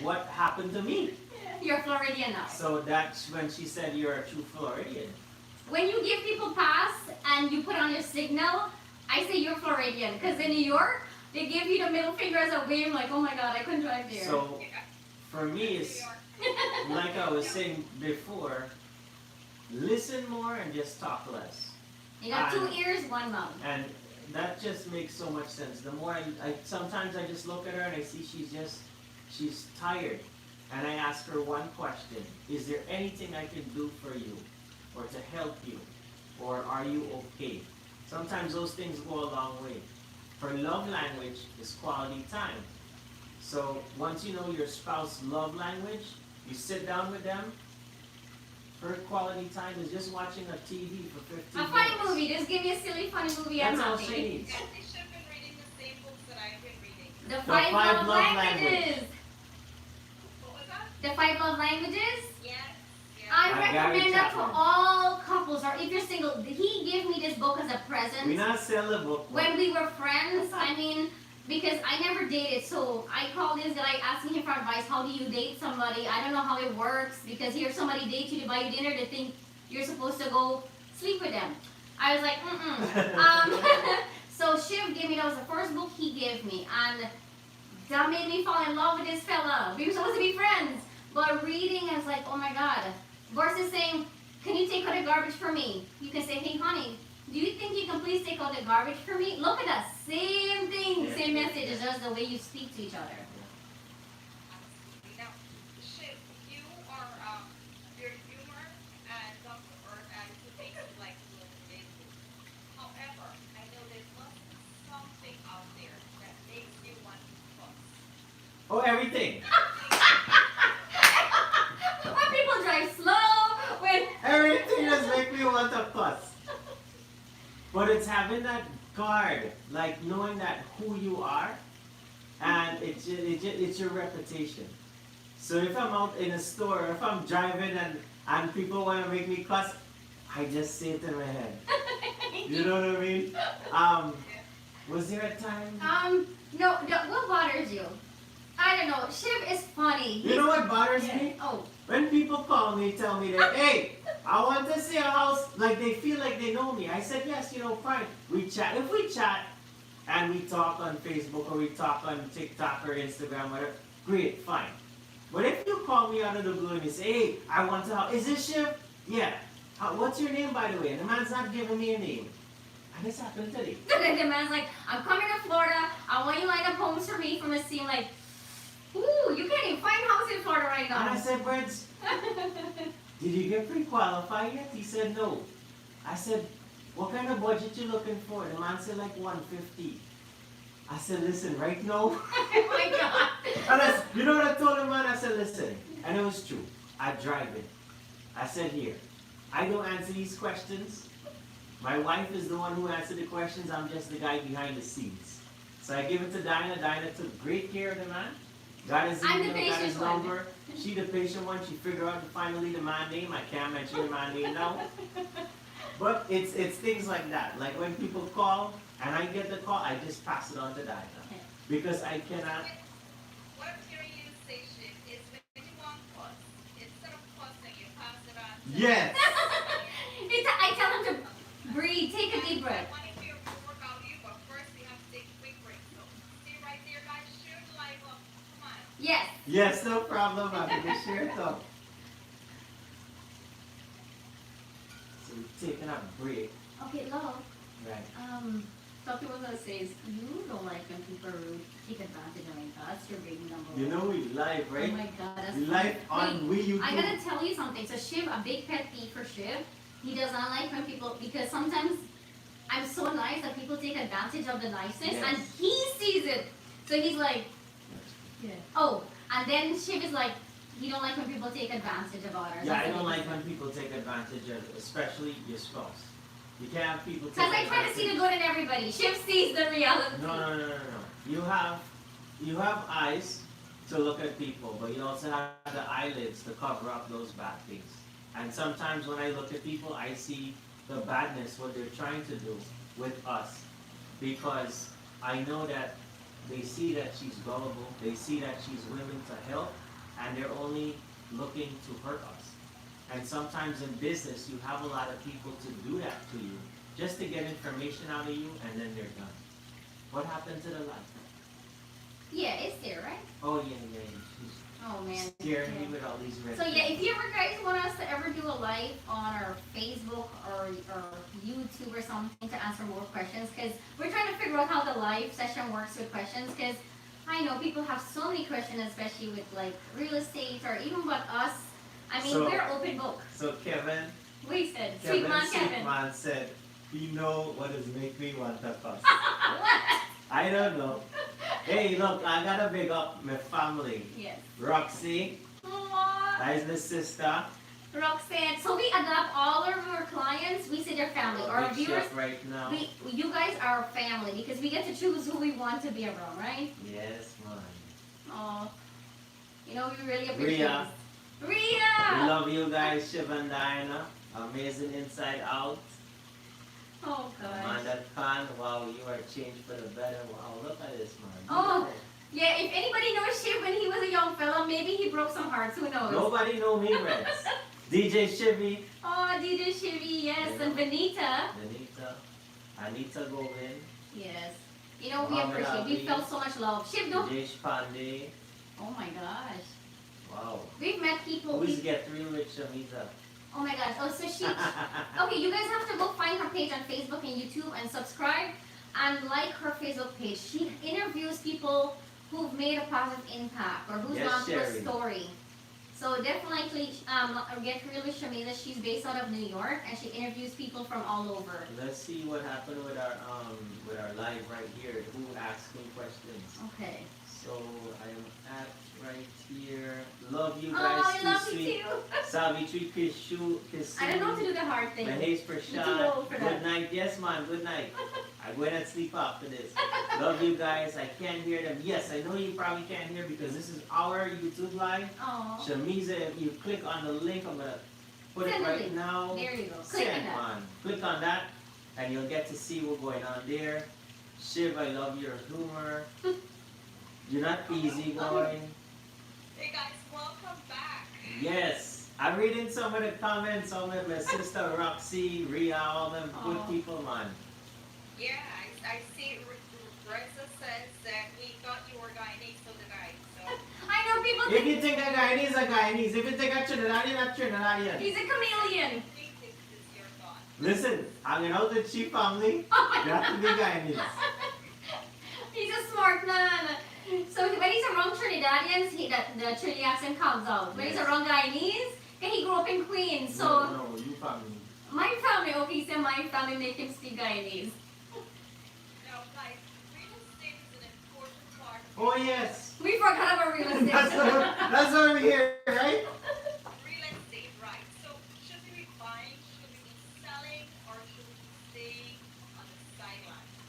what happened to me? You're Floridian now. So that's when she said you're a true Floridian. When you give people pass and you put on your signal, I say you're Floridian. Because in New York, they give you the middle finger as a wave, like, oh my God, I couldn't drive there. So for me, it's like I was saying before, listen more and just talk less. You got 2 ears, 1 mouth. And that just makes so much sense. The more sometimes I just look at her and I see she's tired. And I ask her one question: is there anything I can do for you, or to help you, or are you okay? Sometimes those things go a long way. Her love language is quality time. So once you know your spouse's love language, you sit down with them. Her quality time is just watching a TV for 15 minutes. A funny movie. Just give me a silly funny movie. That's I'm all happy. she needs. And they should have been reading the same books that I've been reading. The 5 love languages. What was that? The 5 love languages. Yes. I By Gary recommend that to Chapman. all couples, or if you're single. He gave me this book as a present. We not sell the book. When we were friends, because I never dated, so I called this guy asking him for advice. How do you date somebody? I don't know how it works, because here somebody dates you to buy you dinner, they think you're supposed to go sleep with them. I was like, So Shiv gave me, that was the first book he gave me, and that made me fall in love with this fella. We were supposed to be friends, but reading, I was like, oh my God. Versus saying, can you take out the garbage for me? You can say, hey honey, do you think you can please take out the garbage for me? Look at that, same thing, Yeah. same message, it's just the way you speak to each other. Now, Shiv, you are, your humor and down to earth and to make you like to live. However, I know there must be something out there that makes you want to fuss. Oh, everything. When people drive slow, when... Everything just make me want to fuss. But it's having that guard, like knowing that who you are, and it's your reputation. So if I'm out in a store, if I'm driving and people want to make me cuss, I just say it in my head. You know what I mean? Was there a time? No, what bothers you? I don't know, Shiv is funny. You know what bothers me? Oh. When people call me, tell me that, hey, I want to see a house, like they feel like they know me. I said, yes, fine. We chat. If we chat and we talk on Facebook or we talk on TikTok or Instagram, whatever, great, fine. But if you call me out of the blue and you say, hey, I want to help, is this Shiv? Yeah. What's your name, by the way? And the man's not giving me a name. And this happened today. The man's like, I'm coming to Florida. I want you to line up homes for me from a scene like, ooh, you can't even find houses in Florida right now. And I said, Breds, did you get pre-qualified yet? He said, no. I said, what kind of budget you looking for? The man said, like 150. I said, listen, right now. Oh my God. And you know what I told the man? I said, listen. And it was true. I drive it. I said, here. I don't answer these questions. My wife is the one who answered the questions. I'm just the guy behind the scenes. So I give it to Dinah. Dinah took great care of the man. Got his I'm the email, got his patient one. number. She the patient one. She figured out finally the man name. I can't mention the man name now. But it's things like that. Like when people call and I get the call, I just pass it on to Dinah. Because I cannot. What I'm hearing you say, Ship, is when you want fuss, instead of fussing, you pass it on to Yes. I tell him to breathe, take a deep breath. I want to hear more about you, but first we have to take a quick break. So, stay right there, guys. Share the live up. Come on. Yes. Yes, no problem. I'm going to share it up. So we're taking a break. Okay, love. Right. Something was gonna say is you don't like when people take advantage of me. That's your baby number one. You know we live, right? Oh my god, that's We funny. live on Wait, YouTube. I gotta tell you something. So Shiv, a big pet peeve for Shiv, he does not like when people, because sometimes I'm so nice that people take advantage of the niceness Yes. and he sees it. So he's like, yeah. Oh, and then Shiv is like, he don't like when people take advantage of others. Yeah, I That's don't what he like said. when people take advantage of, especially your spouse. You can't have people take Because I try to see the good in everybody. Shiv sees the reality. No. You have eyes to look at people, but you also have the eyelids to cover up those bad things. And sometimes when I look at people, I see the badness, what they're trying to do with us. Because I know that they see that she's gullible, they see that she's willing to help, and they're only looking to hurt us. And sometimes in business, you have a lot of people to do that to you, just to get information out of you, and then they're done. What happened to the life? Yeah, it's there, right? Oh, yeah. She's Oh man. scaring Yeah. me with all these red So yeah, things. if you ever guys want us to ever do a live on our Facebook or YouTube or something to answer more questions, because we're trying to figure out how the live session works with questions, because I know people have so many questions, especially with like real estate or even about us. I mean, So- we're open book. So Kevin Sweet man Kevin. Sweetman said, you know what does make me want to fuss? What? I don't know. Hey, look, I gotta big up my family. Yes. Roxy, Aww. that is my sister. Roxanne. So we adopt all of our clients. We say they're family. Our Big viewers, chef right now. you guys are family because we get to choose who we want to be around, right? Yes, man. Oh, you know, we really appreciate Rhea. this. We Rhea! love you guys, Shiv and Diana. Amazing inside out. Oh, gosh. Amanda Khan, wow, you are changed for the better. Wow, look at this, man. Oh. Yeah, if anybody knows Shiv when he was a young fella, maybe he broke some hearts. Who knows? Nobody know me, Reds. DJ Shivy. Oh, DJ Shivy, yes. Yeah. And Benita. Anita Govind. Yes. You know, we Muhammad appreciate. We Ali. felt so much love. Shiv, don't. Jesh Pandey. Oh my gosh. Wow. We've met people. Who's Get Real with Shameeza? Oh my gosh. Oh, so she. Okay, you guys have to go find her page on Facebook and YouTube and subscribe and like her Facebook page. She interviews people who've made a positive impact or who's Yes, gone through a Sherry. story. So definitely get real with Shameeza. She's based out of New York and she interviews people from all over. Let's see what happened with our live right here. Who asking questions? Okay. So I am at right here. Love you Oh, guys. I too love sweet. you too. Savitri Kishu Kisu. I don't know how to do the hard thing. Mahesh You're too Prashad. old for Good that. night. Yes, man. Good night. I go and sleep after this. Love you guys. I can't hear them. Yes, I know you probably can't hear because this is our YouTube live. Oh. Shameeza, if you click on the link, I'm gonna put Send it the right link. now. There you go. Click on Send, that. man. Click on that, and you'll get to see what's going on there. Shiv, I love your humor. You're not easy going. Hey guys, welcome back. Yes. I'm reading some of the comments on my sister Roxy, Rhea, all them good Aw. people, man. Yeah, I see Reza says that we thought you were Guyanese, so did I. So I know people If think you think a Guyanese, a Guyanese. If you think a Trinidadian, a Trinidadian. he's a chameleon. please, this is your thought. Listen, hanging out with Chi family, Oh my you have to be Guyanese. He's a smart man. So when he's around Trinidadians, the Trinity accent comes out. When he's Yes. around Guyanese, and he grew up in Queens. So No, you family. my family, okay, he said my family make him speak Guyanese. Now, guys, real estate is an important part of Oh yes. We forgot about real estate. That's what we're here, right? real estate, right? So, should we be buying,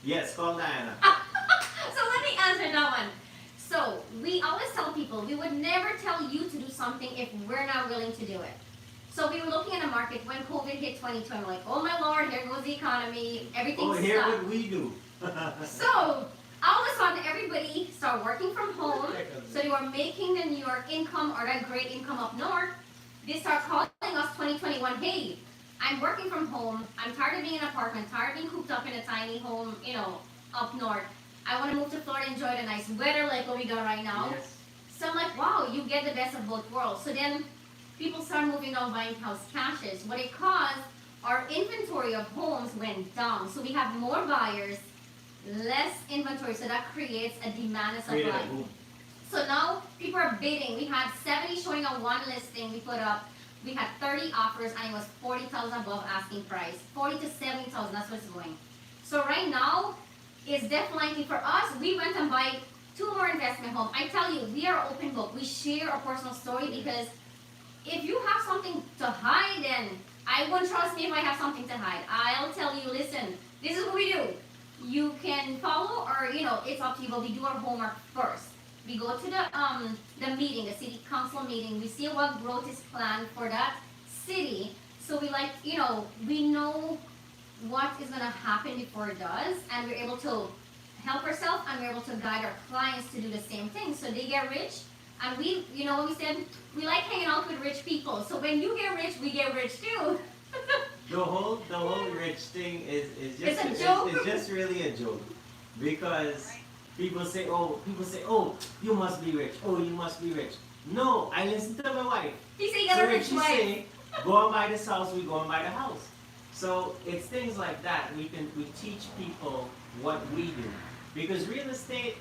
Yes, call Diana. So let me answer that one. So we always tell people we would never tell you to do something if we're not willing to do it. So we were looking at the market when COVID hit 2020, like, oh my lord, here goes the economy, everything's Oh, here stopped. what we do. So all of a sudden everybody started working from home. So they were making the New York income or that great income up north. They start calling us 2021, hey, I'm working from home, I'm tired of being in an apartment, tired of being cooped up in a tiny home, up north. I want to move to Florida, enjoy the nice weather like what we got right now. Yes. So I'm like, wow, you get the best of both worlds. So then people start moving on buying house cashes. What it caused, our inventory of homes went down. So we have more buyers, less inventory. So that creates a demand and Created a supply. boom. So now people are bidding. We had 70 showing on one listing we put up. We had 30 offers and it was 40,000 above asking price. 40 to 70,000, that's what's going. So right now, it's definitely for us, we went and buy 2 more investment homes. I tell you, we are open book. We share our personal story because if you have something to hide, then I won't trust me if I have something to hide. I'll tell you, listen, this is what we do. You can follow or, it's up to you, but we do our homework first. We go to the meeting, the city council meeting. We see what growth is planned for that city. So we we know what is going to happen before it does, and we're able to help ourselves and we're able to guide our clients to do the same thing. So they get rich, and we said we like hanging out with rich people. So when you get rich, we get rich too. The whole rich thing is just It's a joke. It's just really a joke because people say, oh, you must be rich. Oh, you must be rich. No, I listen to my wife. He said you got So a if rich she wife. say, go and buy this house, we go and buy the house. So it's things like that. We teach people what we do because real estate.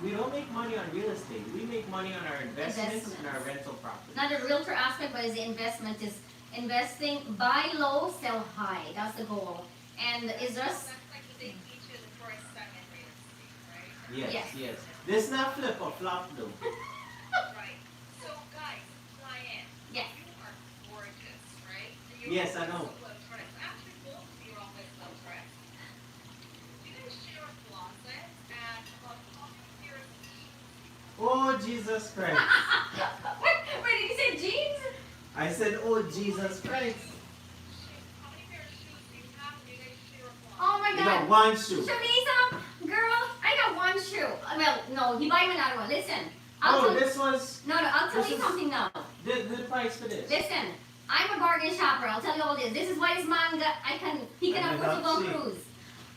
We don't make money on real estate. We make money on our investments and our rental property. Not the realtor aspect, but is the investment is investing, buy low, sell high. That's the goal. And is just That's like they teach you the first time in real estate, right? Yes, Yes. yes. This not flip or flop though. Right. So guys, client, Yes. you are gorgeous, right? And Yes, I always know. so well dressed. Actually, both of you are always well dressed. You guys share a closet, and about how many pairs of shoes? Oh Jesus Christ. Wait, did you say jeans? I said, oh Jesus Christ. How many pairs of shoes do you have? And you guys share a closet? Oh my You god. got one shoe. Shameeza, girl, I got one shoe. Well, no, he bought me another one. Listen. I'll Oh, tell this was I'll tell this you is- something now. the price for this. Listen, I'm a bargain shopper. I'll tell you all this. This is why this man he can I afford to go see. cruise.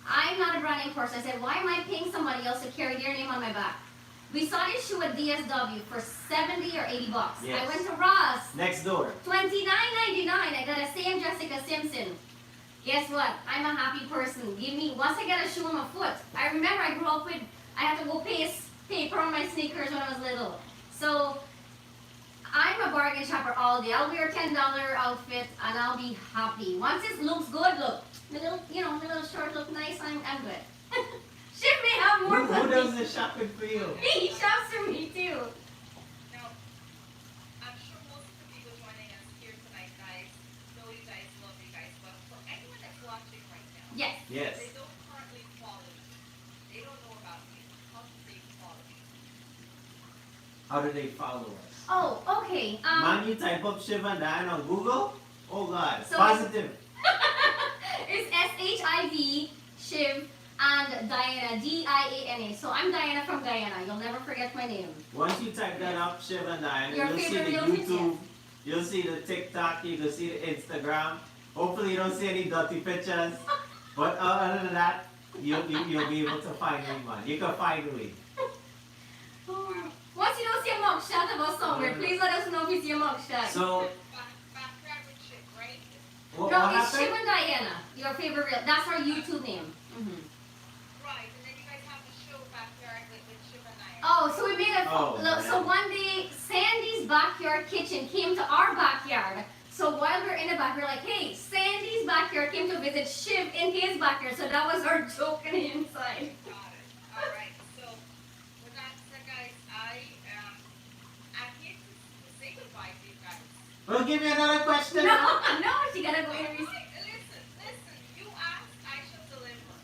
I'm not a brand name person. I said, why am I paying somebody else to carry their name on my back? We saw this shoe at DSW for 70 or 80 bucks. Yes. I went to Ross, Next door. $29.99. I got a same Jessica Simpson. Guess what? I'm a happy person. Once I get a shoe on my foot. I remember I grew up with, I had to go paper on my sneakers when I was little. So I'm a bargain shopper all day. I'll wear a $10 outfit and I'll be happy. Once it looks good, look, my little short look nice, I'm good. Shiv may have more Who money. does the shopping for you? He shops for me too. Now, I'm sure most of the people joining us here tonight, guys, know you guys, love you guys, but for anyone that's watching right now, Yes. Yes. they don't currently follow you, they don't know about you, how do they follow you? How do they follow us? Oh, okay. Man, you type up Shiv and Diane on Google? Oh God. So- Positive. It's SHIV, Shiv, and Diana, Diana. So I'm Diana from Guyana. You'll never forget my name. Once you type that up, Shiv and Diane, Your you'll see the favorite realtor, YouTube, you'll see the TikTok, you'll see the Instagram. Hopefully you don't see any dirty pictures. But other than that, you'll be able to find me, man. You can find me. Once you don't see a mugshot of us somewhere, please let us know if you see a mugshot. So, Backyard with Chip, right? what no, it's Shiv happened? and Diana. Your favorite real. That's our YouTube name. Right, and then you guys have the show Backyard with Chip and I. Oh, so we made a. Oh, look, so yeah. one day, Sandy's backyard kitchen came to our backyard. So while we're in the back, we're like, hey, Sandy's backyard came to visit Shiv in his backyard. So that was our joke on the inside. Got it. All right. So with that said, guys, I'm here to say goodbye to you guys. Well, give me another question. No, she gotta go Wait, interview. listen. You ask, I shall deliver.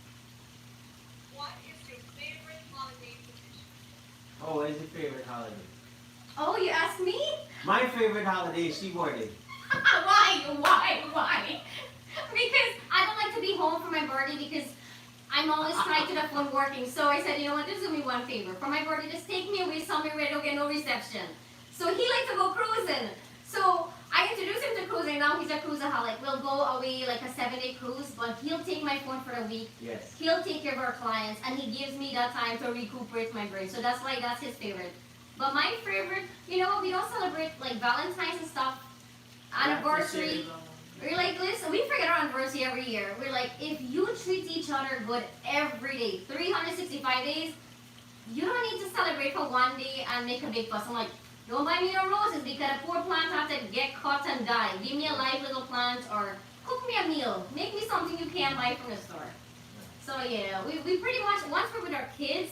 Oh, what is your favorite holiday? Oh, you asked me? My favorite holiday is She-Boarding. Why? Because I don't like to be home for my birthday because I'm always trying to the phone working. So I said, you know what, just do me one favor. For my birthday, just take me away somewhere where I don't get no reception. So he likes to go cruising. So I introduced him to cruising. Now he's a cruisaholic. We'll go away like a 7-day cruise, but he'll take my phone for a week. Yes. He'll take care of our clients, and he gives me that time to recuperate my brain. So that's why that's his favorite. But my favorite, you know, we don't celebrate like Valentine's and stuff, anniversary. We're like, listen, we forget our anniversary every year. We're like, if you treat each other good every day, 365 days, you don't need to celebrate for one day and make a big fuss. I'm like, don't buy me no roses because a poor plant have to get cut and die. Give me a live little plant or cook me a meal. Make me something you can't buy from the store. So yeah, we pretty much, once we're with our kids,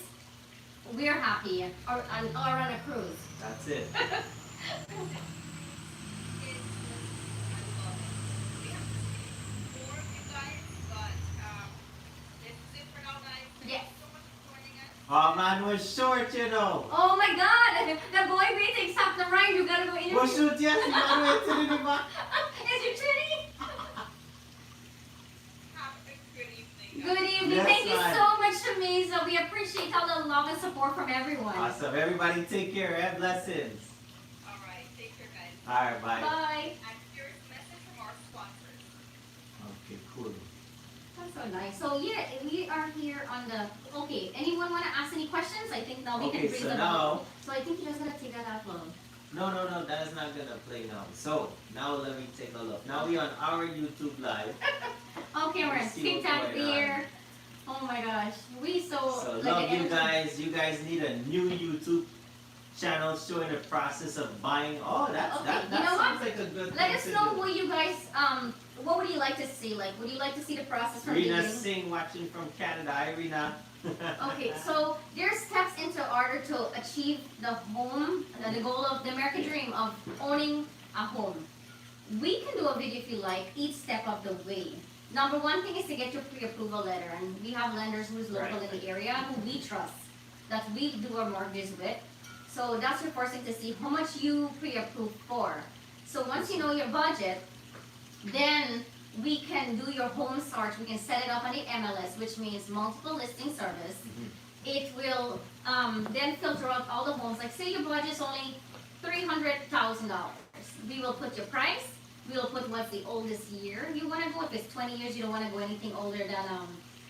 we're happy or on a cruise. That's it. Yes. Oh man, we're short, you know. Oh my God! The boy waiting stop the ride. You gotta go in. We're shoot, yes, you gotta wait till the back. Is it pretty? Have a good evening. Good evening. Yes, Thank you ma'am. so much, Shameeza. We appreciate all the love and support from everyone. Awesome. Everybody take care. Have blessings. All right, take care, guys. Alright, bye. Bye. And here's a message from our sponsors. Okay, cool. That's so nice. So yeah, we are here on the. Okay. Anyone want to ask any questions? I think now we Okay, can bring so them now- up. So I think you're just gonna take that out loud. No, that is not gonna play now. So, now let me take a look. Now we on our YouTube live. Okay, we're in Let's see what's TikTok going on. here. Oh my gosh, we So like love an you guys. You guys need a new YouTube channel showing the process of buying. Oh, that Okay, that, you that know sounds what? like a good Let thing us to know do. what you guys what would you like to see? Like, would you like to see the process from Rena beginning? Singh watching from Canada. Hi, Rena. Okay, so there's steps into order to achieve the home, the goal of the American dream of owning a home. We can do a video if you like, each step of the way. Number one thing is to get your pre-approval letter, and we have lenders who's local Right. in the area who we trust, that we do our mortgages with. So that's your first thing to see how much you pre-approve for. So once you know your budget, then we can do your home search. We can set it up on the MLS, which means multiple listing service. It will then filter out all the homes. Like say your budget's only $300,000. We will put your price. We will put what's the oldest year you want to go. If it's 20 years, you don't want to go anything older than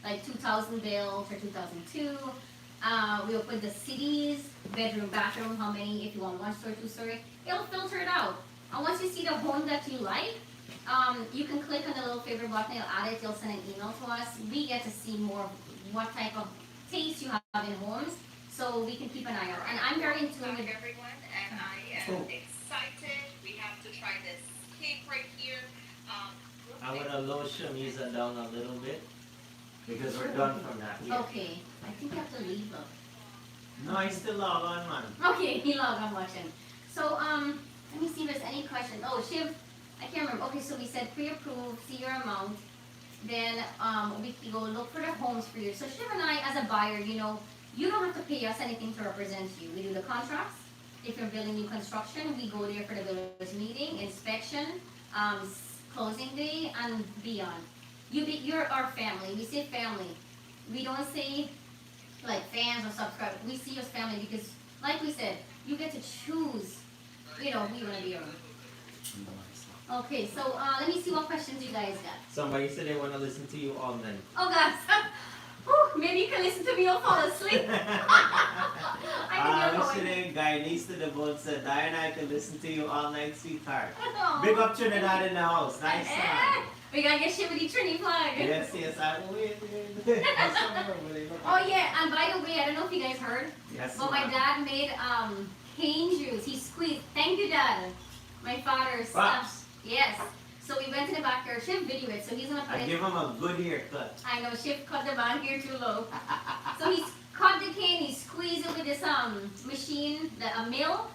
like 2000 built or 2002. We will put the cities, bedroom, bathroom, how many, if you want 1-story, 2-story. It'll filter it out. And once you see the home that you like, you can click on the little favorite button, it'll add it, you'll send an email to us. We get to see more of what type of taste you have in homes, so we can keep an eye out. And I'm very in tune Welcome, with everyone, and I am Cool. excited. We have to try this cake right here. I'm gonna lower Shameeza down a little bit because we're done from that. Yeah. Okay, I think you have to leave them. No, I still log on, man. Okay, he logged on watching. So, let me see if there's any question. Oh, Shiv, I can't remember. Okay, so we said pre-approve, see your amount. Then, we go look for the homes for you. So Shiv and I, as a buyer, you know, you don't have to pay us anything to represent you. We do the contracts. If you're building new construction, we go there for the builder's meeting, inspection, closing day, and beyond. You're our family. We say family. We don't say like fans or subscribers. We see you as family because, like we said, you get to choose, you know, who you want to be around. Okay, so let me see what questions you guys got. Somebody said they wanna listen to you all night. Oh gosh, Whew, maybe you can listen to me or fall asleep. I can get Listening guy needs to the bone said, Diana, I can listen to you all night, sweetheart. going. Big up Trinidad in the house. Nice song. We gotta get shit with the Trini flag. Yes, wait. Oh yeah, and by the way, I don't know if you guys heard, Yes, but my ma'am. dad made cane juice. He squeezed. Thank you, Dad. My father's. Props. Yes. So we went to the backyard. Shiv video it, so he's gonna put I it. give him a good haircut. I know Shiv cut the band here too low. So he's cut the cane, he squeezed it with this machine, a mill,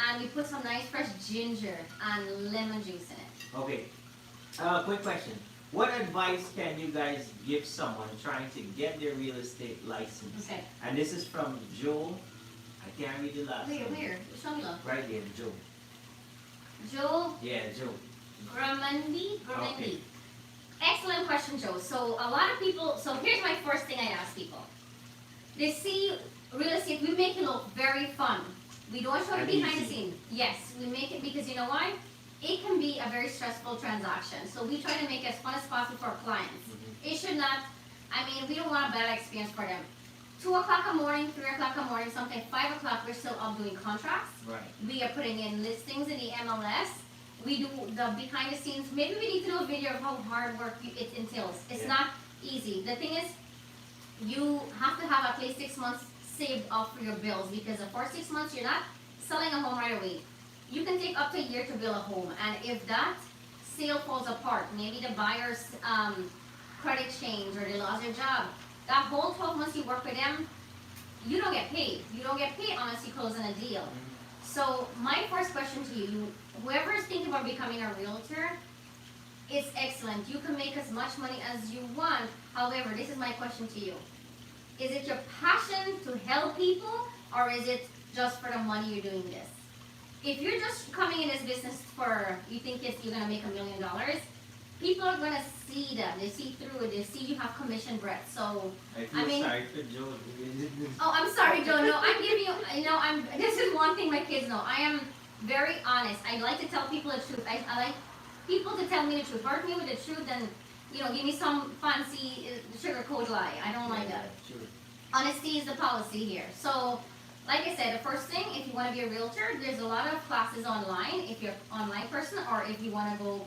and we put some nice fresh ginger and lemon juice in it. Okay. Quick question. What advice can you guys give someone trying to get their real estate license? Okay. And this is from Joe I can't read the last Where, one. where? Show me love. Right there, Joe. Joe Yeah, Joe. Gramandi? Okay. Excellent question, Joe. So a lot of people, so here's my first thing I ask people. They see real estate, we make it look very fun. We don't show it And behind the easy. scenes. Yes, we make it because you know why? It can be a very stressful transaction. So we try to make it as fun as possible for our clients. It should not, I mean, we don't want a bad experience for them. 2 o'clock in the morning, 3 o'clock in the morning, something 5 o'clock, we're still up doing contracts. Right. We are putting in listings in the MLS. We do the behind the scenes. Maybe we need to do a video of how hard work it entails. It's Yeah. not easy. The thing is, you have to have at least 6 months saved up for your bills because the first 6 months you're not selling a home right away. You can take up to a year to build a home, and if that sale falls apart, maybe the buyer's credit change or they lost their job, that whole 12 months you work with them, you don't get paid. You don't get paid unless you close on a deal. So my first question to you, whoever is thinking about becoming a realtor, it's excellent. You can make as much money as you want. However, this is my question to you. Is it your passion to help people, or is it just for the money you're doing this? If you're just coming in this business for, you think you're gonna make $1 million, people are gonna see that. They see through it. They see you have commission bread. So, I feel I mean- sorry for Joe. oh, I'm sorry, Joe. No, I'm giving you, this is one thing my kids know. I am very honest. I like to tell people the truth. I like people to tell me the truth. Hurt me with the truth and, give me some fancy sugarcoat lie. I don't like that. Sure. Honesty is the policy here. So, like I said, the first thing, if you want to be a realtor, there's a lot of classes online, if you're an online person, or if you want to go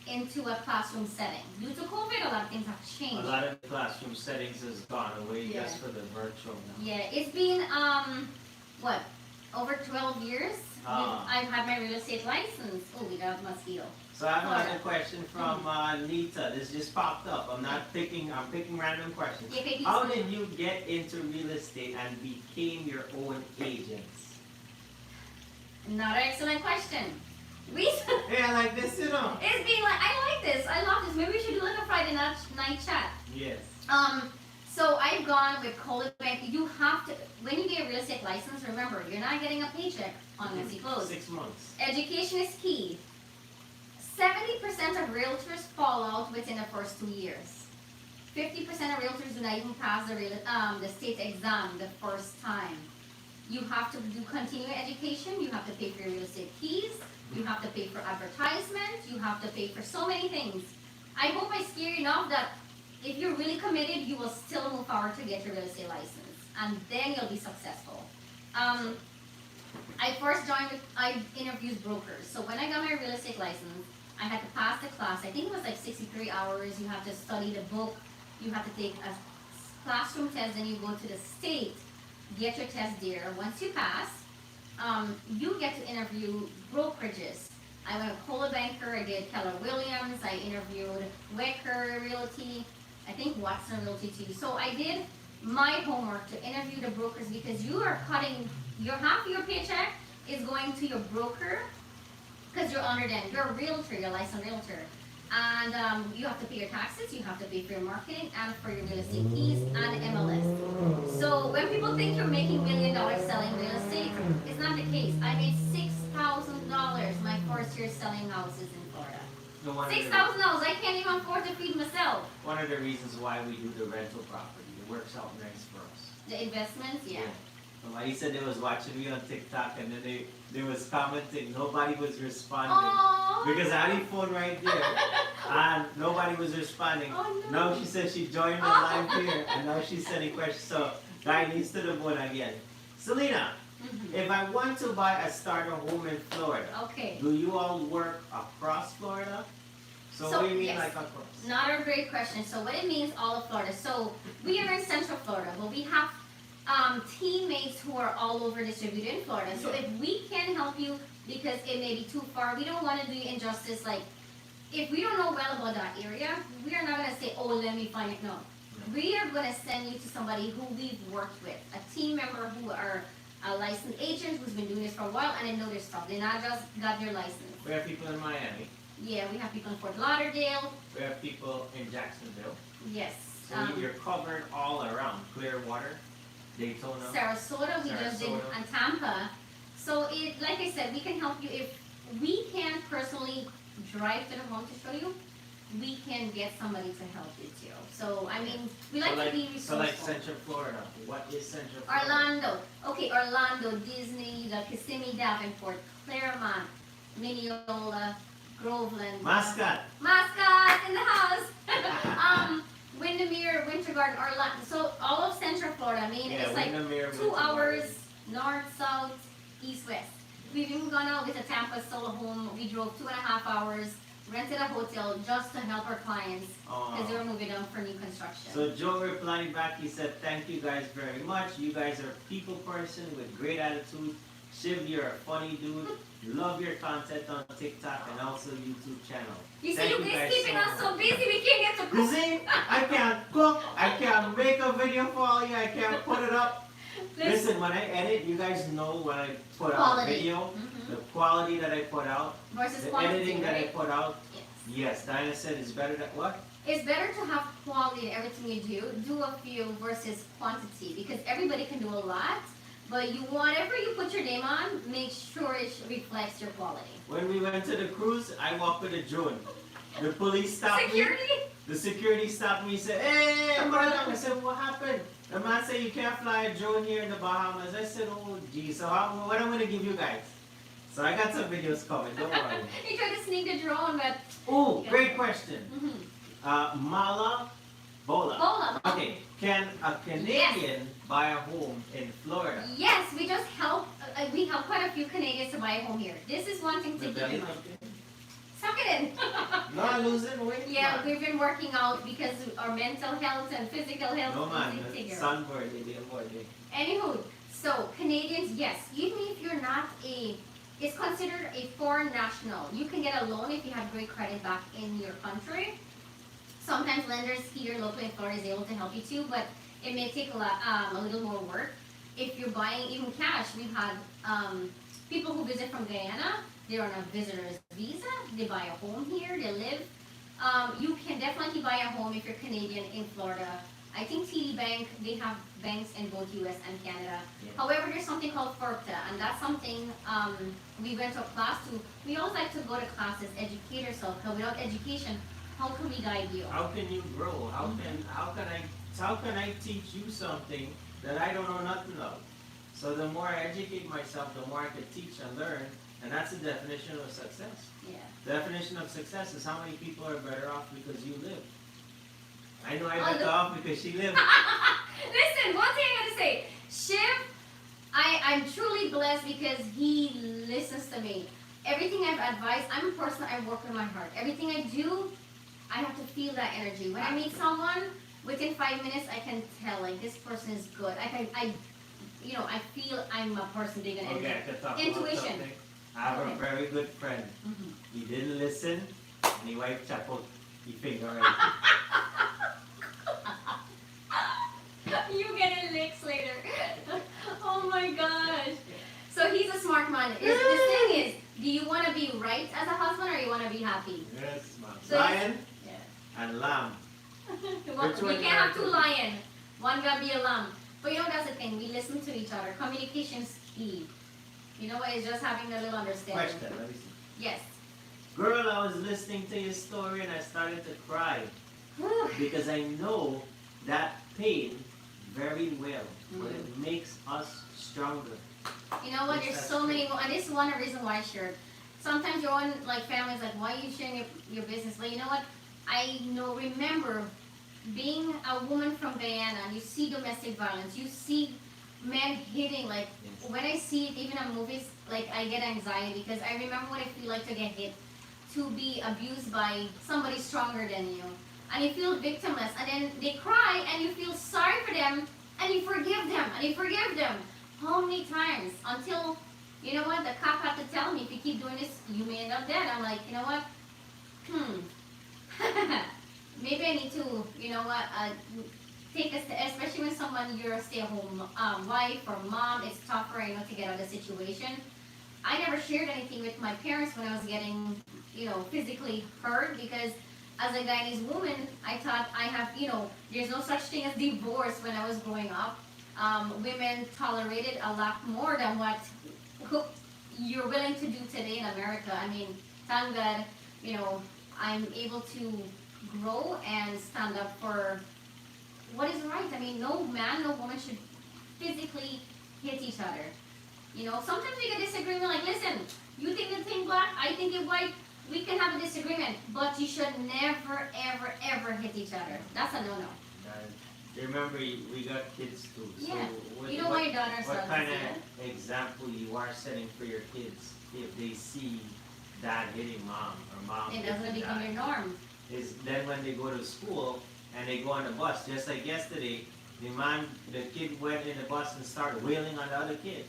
into a classroom setting. Due to COVID, a lot of things have A changed. lot of the classroom settings has gone away Yeah. just for the virtual now. Yeah, it's been, what, over 12 years? Ah. I've had my real estate license. Oh, we got a mosquito. So I have Florida. another question from Nita. This just popped up. I'm picking random questions. Yeah, baby. How did you get into real estate and became your own agents? Another excellent question. We, Yeah, like this, it's being like, I like this. I love this. Maybe we should do like a Friday night chat. Yes. So I've gone with Coldwell Bank. You have to, when you get a real estate license, remember, you're not getting a paycheck unless you close. 6 months. Education is key. 70% of realtors fall out within the first 2 years. 50% of realtors do not even pass the state exam the first time. You have to do continuing education. You have to pay for your real estate keys. You have to pay for advertisement. You have to pay for so many things. I hope I scare you enough that if you're really committed, you will still move forward to get your real estate license, and then you'll be successful. I interviewed brokers. So when I got my real estate license, I had to pass the class. I think it was like 63 hours. You have to study the book. You have to take a classroom test, then you go to the state, get your test there. Once you pass, you get to interview brokerages. I went to Coldwell Banker, I did Keller Williams, I interviewed Wecker Realty, I think Watson Realty too. So I did my homework to interview the brokers because you are cutting half of your paycheck is going to your broker because you're under them. You're a realtor, you're a licensed realtor. And you have to pay your taxes, you have to pay for your marketing and for your real estate keys and MLS. So when people think you're making $1 million selling real estate, it's not the case. I made $6,000 my first year selling houses in Florida. So $6,000, I can't even afford to feed myself. one of the reasons why we do the rental property. It works out nice for us. The investments, yeah. Somebody said they was watching me on TikTok and then they was commenting, nobody was responding. Aww. Because I had the phone right there and nobody was responding. Oh, no. Now she said she joined the live here and now she's sending questions. So guy needs to the board again. Selena, if I want to buy a starter home in Florida, Okay. do you all work across Florida? So So, what do you mean yes. like across? Not a great question. So what it means, all of Florida. So we are in Central Florida, but we have teammates who are all over distributed in Florida. So Yeah. if we can help you because it may be too far, we don't want to do you injustice. Like if we don't know well about that area, we are not going to say, oh, let me find it. No. We are going to send you to somebody who we've worked with, a team member who are a licensed agent who's been doing this for a while and they know their stuff. They not just got their license. We have people in Miami. Yeah, we have people in Fort Lauderdale. We have people in Jacksonville. Yes. So you're covered all around. Clearwater. Daytona. Sarasota, we just did, Sarasota. and Tampa. So it, like I said, we can help you if we can't personally drive to the home to show you. We can get somebody to help you too. So I mean, we like to be So resourceful. like Central Florida. What is Central Florida? Orlando, okay, Orlando, Disney, the Kissimmee, Davenport, Claremont, Mineola, Groveland. Mascot. Mascot in the house. Windermere, Winter Garden, Orlando. So all of Central Florida. I mean, Yeah, it's like Windermere, 2 Winter hours Garden. north, south, east, west. We've even gone out with a Tampa solo home. We drove 2.5 hours, rented a hotel just to help our clients because they were moving on for new construction. So Joe replied back, he said, thank you guys very much. You guys are people person with great attitude. Shiv, you're a funny dude. Love your content on TikTok and also YouTube channel. you see, Thank you you guys guys keeping so us so much. busy we can't get to You cook. see, I can't cook, I can't make a video for you, I can't put it up. Listen, when I edit, you guys know when I put out a Quality. video, Mhm. the quality that I put out, Versus the quantity, editing that I right? put out. Yes. Yes, Diana said it's better than what? It's better to have quality in everything you do. Do a few versus quantity because everybody can do a lot, but you whatever you put your name on, make sure it reflects your quality. When we went to the cruise, I walked with a drone. The police stopped me. Security? The security stopped me and said, hey, madam. I said, what happened? The man said, you can't fly a drone here in the Bahamas. I said, oh, geez. So what I'm going to give you guys? So I got some videos coming. Don't worry. You tried to sneak the drone, but Oh, great question. mhm. Mala Bola. Bola. Okay, can a Canadian buy a home in Florida? Yes, we just help. We help quite a few Canadians to buy a home here. This is one thing to The keep belly in mind. button? Suck it in. No, losing weight. Yeah, man. we've been working out because our mental health and physical health No man, is taken care of. sunburn, they didn't work it. Anywho, so Canadians, yes, even if you're not it's considered a foreign national. You can get a loan if you have great credit back in your country. Sometimes lenders here locally in Florida is able to help you too, but it may take a little more work. If you're buying even cash, we've had people who visit from Guyana. They're on a visitor's visa. They buy a home here. They live. You can definitely buy a home if you're Canadian in Florida. I think TD Bank, they have banks in both US and Canada. Yeah. However, there's something called FERPTA, and that's something we went to a class to. We always like to go to classes, educate ourselves, because without education, how can we guide you? How can you grow? How can I teach you something that I don't know nothing of? So the more I educate myself, the more I can teach and learn, and that's the definition of success. Yeah. The definition of success is how many people are better off because you live. I know I Oh, better off because she lived. Listen, one thing I gotta say, Shiv, I'm truly blessed because he listens to me. Everything I've advised, I'm a person, I work with my heart. Everything I do, I have to feel that energy. When I meet someone, within 5 minutes, I can tell, like, this person is good. I feel I'm a person big on energy. Okay, I can talk about Intuition. something. I have Okay. a very good friend. Mhm. He didn't listen, and he wiped chapel. He finger right. You getting licks later. Oh my gosh. So he's a smart man. The thing is, do you want to be right as a husband or you want to be happy? Yes, ma'am. So Lion Yeah. and lamb. Well, Which we one can't you have want two to- lions. One gotta be a lamb. But you know that's the thing. We listen to each other. Communication's key. You know what? It's just having a little understanding. Question, let me see. Yes. Girl, I was listening to your story and I started to cry because I know that pain very well, but it makes us stronger. You know what? Yes, There's that's so true. many. And this is one reason why I shared. Sometimes your own family's like, why are you sharing your business? But you know what? I remember being a woman from Guyana, and you see domestic violence, you see men hitting, like, Yes. when I see it, even in movies, like, I get anxiety because I remember what it feel like to get hit, to be abused by somebody stronger than you. And you feel victimless, and then they cry, and you feel sorry for them, and you forgive them, and you forgive them. How many times? Until, you know what, the cop had to tell me, if you keep doing this, you may end up dead. I'm like, you know what? Maybe I need to, you know what, take a step, especially when you're a stay-at-home wife or mom, it's tougher, you know, to get out of the situation. I never shared anything with my parents when I was getting, you know, physically hurt because as a Guyanese woman, I thought I have, you know, there's no such thing as divorce when I was growing up. women tolerated a lot more than what you're willing to do today in America. I mean, thank God, I'm able to grow and stand up for what is right. I mean, no man, no woman should physically hit each other. Sometimes we get disagreement like, listen, you think the thing black, I think it white, we can have a disagreement, but you should never, ever, ever hit each other. That's a no-no. Remember, we got kids too. So Yeah. You don't want your daughters what to kind see of example you are setting for your kids if they see dad hitting mom or mom it hitting doesn't become dad? your norm. Is then when they go to school and they go on the bus, just like yesterday, the kid went in the bus and started wailing on the other kid.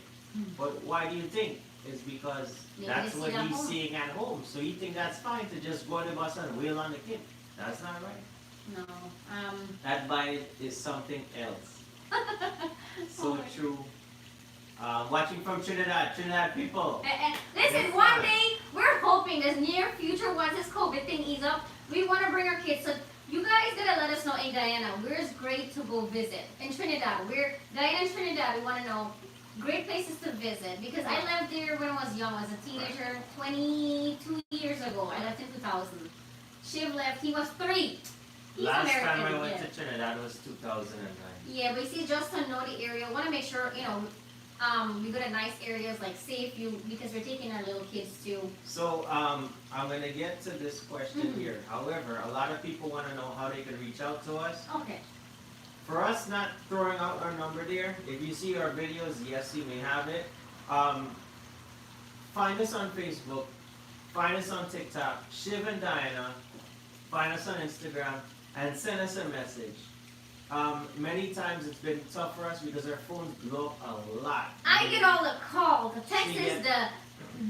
But why do you think? It's because Maybe that's they what see it at he's home. seeing at home. So you think that's fine to just go on the bus and wail on the kid. That's not right. No. That bite is something else. So Oh my true. Watching from Trinidad people. Listen, Yes, one sir. day we're hoping this near future, once this COVID thing ease up, we want to bring our kids. So you guys gotta let us know in Guyana. Where's great to go visit in Trinidad? Guyana and Trinidad. We want to know great places to visit because I lived there when I was young, as a teenager, 22 years ago. I left in 2000. Shiv left. He was 3. He's Last American. time I went yeah. to Trinidad was 2009. Yeah, but see, just to know the area, want to make sure, we go to nice areas like safe, because we're taking our little kids to. So I'm gonna get to this question Mhm. here. However, a lot of people want to know how they can reach out to us. Okay. For us not throwing out our number there, if you see our videos, yes, you may have it. Find us on Facebook, find us on TikTok, Shiv and Diana, find us on Instagram, and send us a message. Many times it's been tough for us because our phones blow up a lot. I get all the calls, the texts, get- the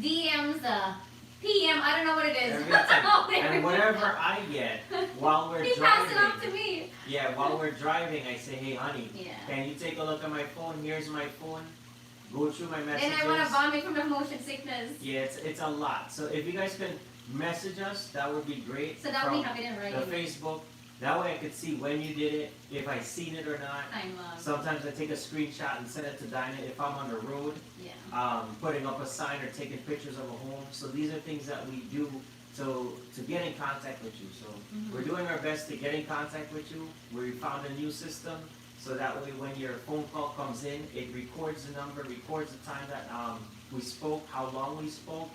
DMs, the PM, I don't know what it is. Every time. And whatever I get while we're He passed it on driving, to me. yeah, while we're driving, I say, hey, honey, Yeah. can you take a look at my phone? Here's my phone. Go through my messages. And I want to vomit from the motion sickness. Yeah, it's a lot. So if you guys can message us, that would be great. So that From we have it in the writing. Facebook. That way I could see when you did it, if I seen it or not. I'm, Sometimes I take a screenshot and send it to Dinah if I'm on the road, yeah. putting up a sign or taking pictures of a home. So these are things that we do to get in contact with you. So Mhm. we're doing our best to get in contact with you. We found a new system so that way when your phone call comes in, it records the number, records the time that we spoke, how long we spoke,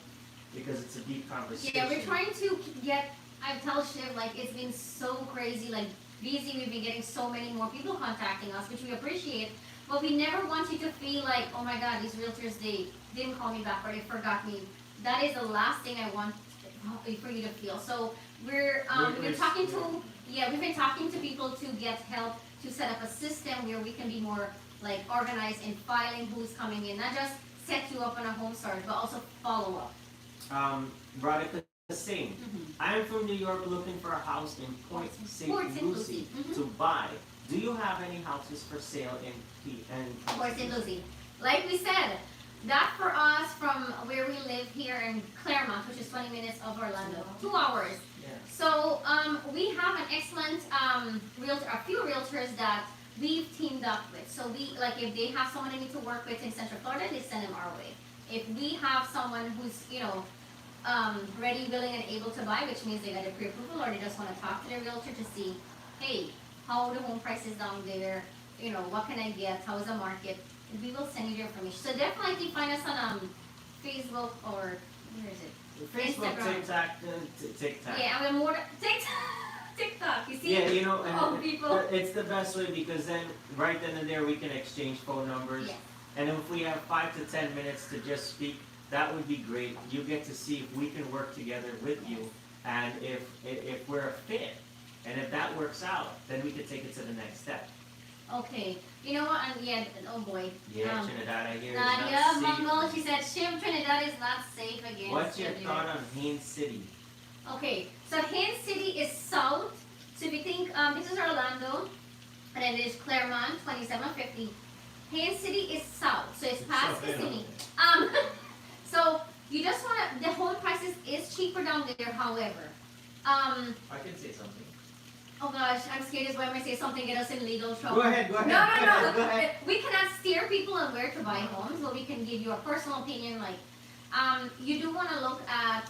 because it's a deep conversation. Yeah, we're trying to get, I tell Shiv, like, it's been so crazy, like, busy, we've been getting so many more people contacting us, which we appreciate, but we never want you to feel like, oh my god, these realtors, they didn't call me back or they forgot me. That is the last thing I want for you to feel. So we've been talking to people to get help to set up a system where we can be more like organized in filing who's coming in, not just set you up on a home search, but also follow up. Veronica, the same. I'm from New York looking for a house in Port St. Lucie to buy. Do you have any houses for sale in Port St. Lucie? Like we said, that for us from where we live here in Claremont, which is 20 minutes of Orlando, 2 hours. Yeah. So we have an excellent realtor, a few realtors that we've teamed up with. So we, like, if they have someone they need to work with in Central Florida, they send them our way. If we have someone who's, ready, willing, and able to buy, which means they got a pre-approval or they just want to talk to their realtor to see, hey, how are the home prices down there? What can I get? How is the market? We will send you the information. So definitely find us on Facebook or where is it? Facebook, Instagram. TikTok. Yeah, and more TikTok. You see? Yeah, and people. it's the best way because then right then and there we can exchange phone numbers. Yeah. And if we have 5 to 10 minutes to just speak, that would be great. You get to see if we can work together with you, and if we're a fit, and if that works out, then we can take it to the next step. Okay. You know what? Oh boy. Yeah, Trinidad, I hear Nadia is not Mongol, safe. she said, Shiv, Trinidad is not safe against What's your everyone." thought on Haines City? Okay, so Haines City is south. So if you think, this is Orlando, and then there's Claremont, 2750. Haines City is south, so it's past Kissimmee. So you just want to, the home prices is cheaper down there, however. I can say something. Oh gosh, I'm scared as well. I might say something get us in legal trouble. Go ahead. No. Go ahead. We cannot steer people on where to buy homes, but we can give you a personal opinion. Like, you do want to look at,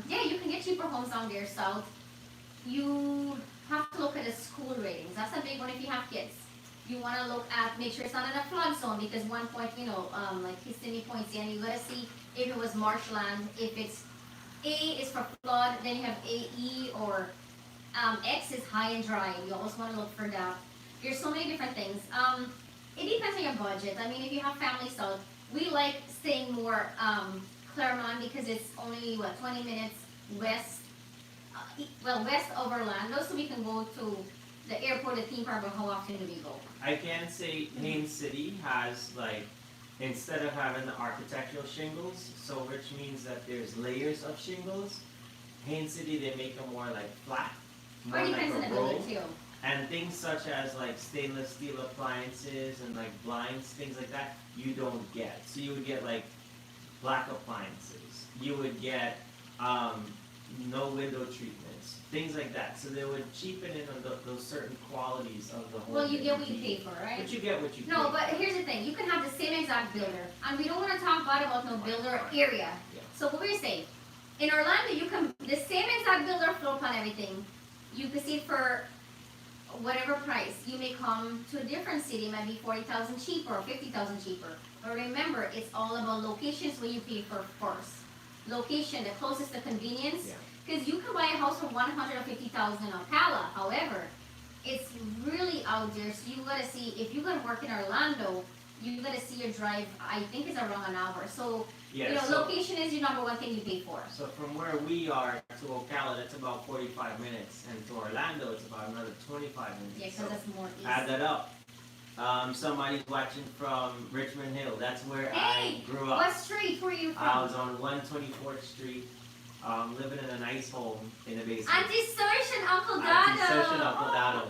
yeah, you can get cheaper homes down there south. You have to look at the school ratings. That's a big one if you have kids. You want to look at, make sure it's not in a flood zone because one point, like Kissimmee Point, and you gotta see if it was marshland. If it's A is for flood, then you have AE or X is high and dry. You always want to look for that. There's so many different things. It depends on your budget. I mean, if you have family south, we like staying more Claremont because it's only 20 minutes west. West of Orlando, so we can go to the airport, the theme park. But how often do we go? I can say Haines City has like, instead of having the architectural shingles, so which means that there's layers of shingles. Haines City they make them more like flat, more Or like depends on a the roll. building too. And things such as like stainless steel appliances and like blinds, things like that, you don't get. So you would get like black appliances. You would get no window treatments, things like that. So they would cheapen in on those certain qualities of the home. Well, you that get what you need. pay for, right? But you get what you pay. No, but here's the thing. You can have the same exact builder. And we don't want to talk bad about no builder area. Yeah. So what we say, in Orlando, you can, the same exact builder floor plan everything. You can see it for whatever price. You may come to a different city, maybe 40,000 cheaper or 50,000 cheaper. But remember, it's all about locations where you pay for first. Location, the closest to convenience. Yeah. Because you can buy a house for 150,000 in Ocala. However, it's really out there. So you gotta see, if you're gonna work in Orlando, you gotta see your drive, I think it's around an hour. So, Yeah, so, location is your number one thing you pay for. so from where we are to Ocala, that's about 45 minutes. And to Orlando, it's about another 25 minutes. Yeah, because So that's more east. add that up. Somebody's watching from Richmond Hill. That's where Hey, I grew up. what street were you I from? was on 124th Street, living in a nice home in the basement. Anti-social Uncle Dado. Anti-social Uncle Dado.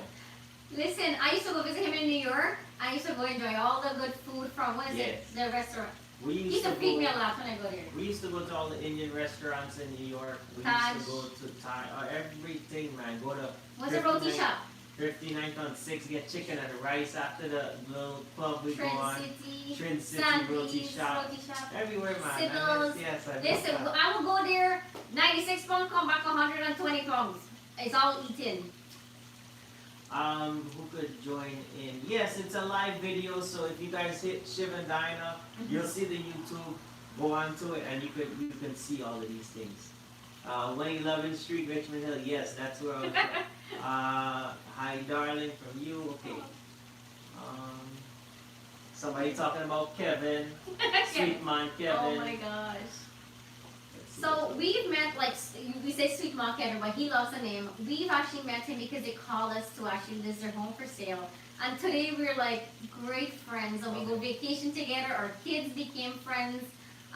Listen, I used to go visit him in New York. I used to go enjoy all the good food from, what is Yes. it? The restaurant. We He used used to to feed me a go. lot when I go there. We used to go to all the Indian restaurants in New York. We Taj. used to go to Thai, everything, man. Go to What's a roti 59th shop? 59th on 6, get chicken and rice after the little club we go Trin on. City. Trin City Sandy's, Roti Shop. Roti shop. Everywhere, man. Sybil's. Yes, I Listen, I will go there, 96 pounds, come back 120 pounds. It's all eaten. Who could join in? Yes, it's a live video, so if you guys hit Shiv and Dinah, you'll see the YouTube. Go on to it, and you can see all of these things. 111th Street, Richmond Hill. Yes, that's where I was from. Hi, darling, from you. Okay. Somebody talking about Kevin. Sweet man, Kevin. Oh my gosh. Let's see So what's we've met, like, we say Sweet Mom Kevin, but he loves the name. We've actually met him because they called us to actually list their home for sale. And today we're like great friends, and we go vacation together. Our kids became friends.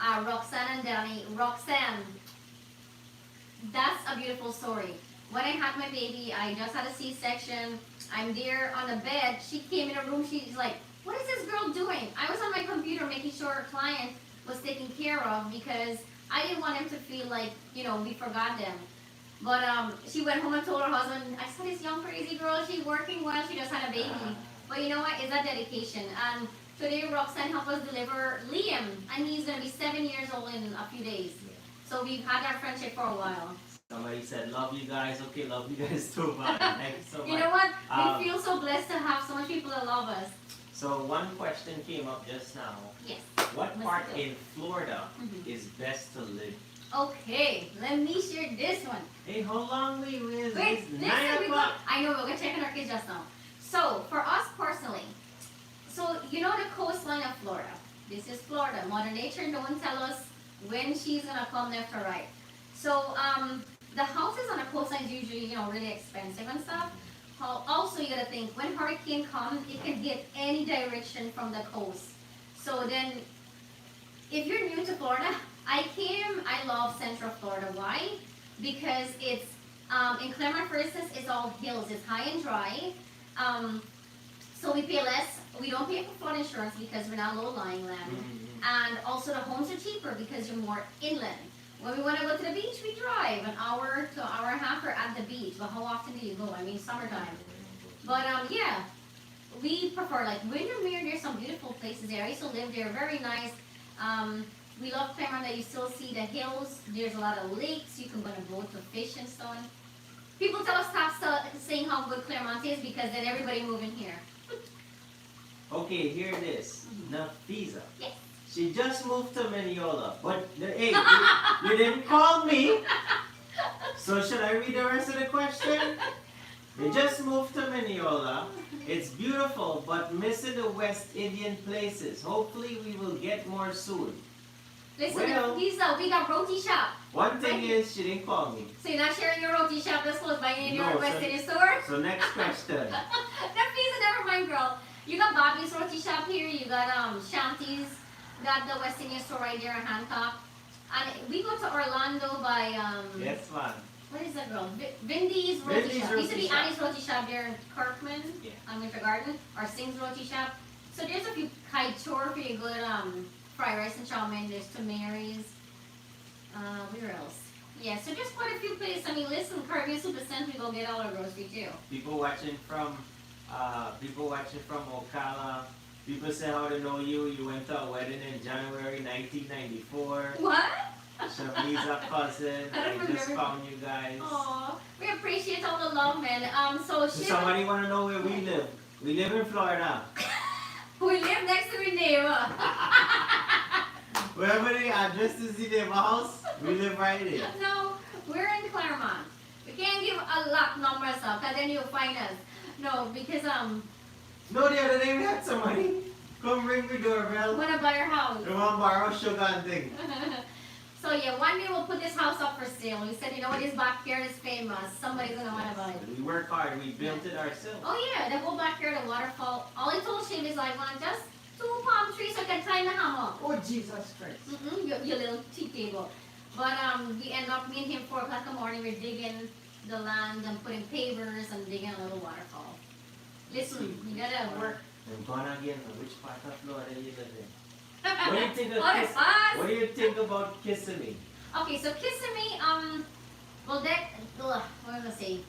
Roxanne and Danny. Roxanne, that's a beautiful story. When I had my baby, I just had a C-section. I'm there on the bed. She came in a room. She's like, "What is this girl doing?" I was on my computer making sure her client was taken care of because I didn't want him to feel like, we forgot them. But she went home and told her husband, "I saw this young crazy girl. She's working well. She just had a baby." But you know what? It's that dedication. And today Roxanne helped us deliver Liam, and he's going to be 7 years old in a few days. So we've had our friendship for a while. Somebody said, "Love you guys." Okay, love you guys too, man. Thank you so much. You know what? Um, We feel so blessed to have so much people that love us. So one question came up just now. Yes. What Let's part go. in Florida Mhm. is best to live? Okay, let me share this one. Hey, how long we with? Wait, It's listen, 9 we o'clock. I know, we're checking our kids just now. So, for us personally, so you know the coastline of Florida. This is Florida. Mother Nature don't tell us when she's gonna come left or right. So, the houses on the coastline is usually, really expensive and stuff. Also, you gotta think, when hurricane comes, it can hit any direction from the coast. So then, if you're new to Florida, I love Central Florida. Why? Because it's, in Claremont, for instance, it's all hills. It's high and dry. So we pay less. We don't pay for flood insurance because we're not low-lying land. Mhm. And also the homes are cheaper because you're more inland. When we want to go to the beach, we drive an hour to an hour and a half. We're at the beach. But how often do you go? I mean, summertime. But yeah, we prefer like Windermere. There's some beautiful places there. I used to live there. Very nice. We love Claremont that you still see the hills. There's a lot of lakes. You can go to boat to fish and so on. People tell us stop saying how good Claremont is because then everybody moving here. Okay, here it is. Nafisa. Yes. She just moved to Mineola, but hey, you didn't call me. So should I read the rest of the question? You just moved to Mineola. It's beautiful, but missing the West Indian places. Hopefully we will get more soon. Listen, Well- Lisa, we got roti shop. One thing is, she didn't call me. So you're not sharing your roti shop that's close by in your No, West so- Indian store? So next question. Nafisa, never mind, girl. You got Bobby's roti shop here. You got Shanti's. Got the West Indian store right there in Hancock. And we go to Orlando by Yes, man. what is that girl? Vindy's roti Vindy's shop. Used to Roti be Shop. Annie's roti shop there in Kirkman Yeah. on Winter Garden or Singh's roti shop. So there's a few kaitor for your good fried rice and chow mein. There's to Mary's. Where else? Yeah, so there's quite a few places. I mean, listen, Caribbean Supercenter, we go get all our grocery too. People watching from Ocala. People say how to know you. You went to a wedding in January 1994. What? Shameeza cousin. I don't I just remember. found you guys. Aw, we appreciate all the love, man. So Does Shim, somebody want to know where we live? We live in Florida. we live next to the neighbor. Wherever the address is in their house, we live right there. No, we're in Claremont. We can't give a lot numbers up, cause then you'll find us. No, because No, the other day we had somebody come ring the doorbell. wanna buy our house. They want to borrow sugar and thing. So yeah, one day we'll put this house up for sale. We said, you know what, this backyard is famous. Somebody's gonna wanna buy it. We work hard. We built it ourselves. Oh yeah, the whole backyard, the waterfall. All I told Shim is like, want just 2 palm trees so I can tie the hammock. Oh, Jesus Christ. Your little tea table. But we end up, me and him, 4 o'clock in the morning, we're digging the land and putting pavers and digging a little waterfall. Listen, you gotta work. I'm gone again. Which part of Florida you live in? What do you think of Oh, that's fast. What do you think about Kissimmee? Okay, so Kissimmee, well that, what was I say?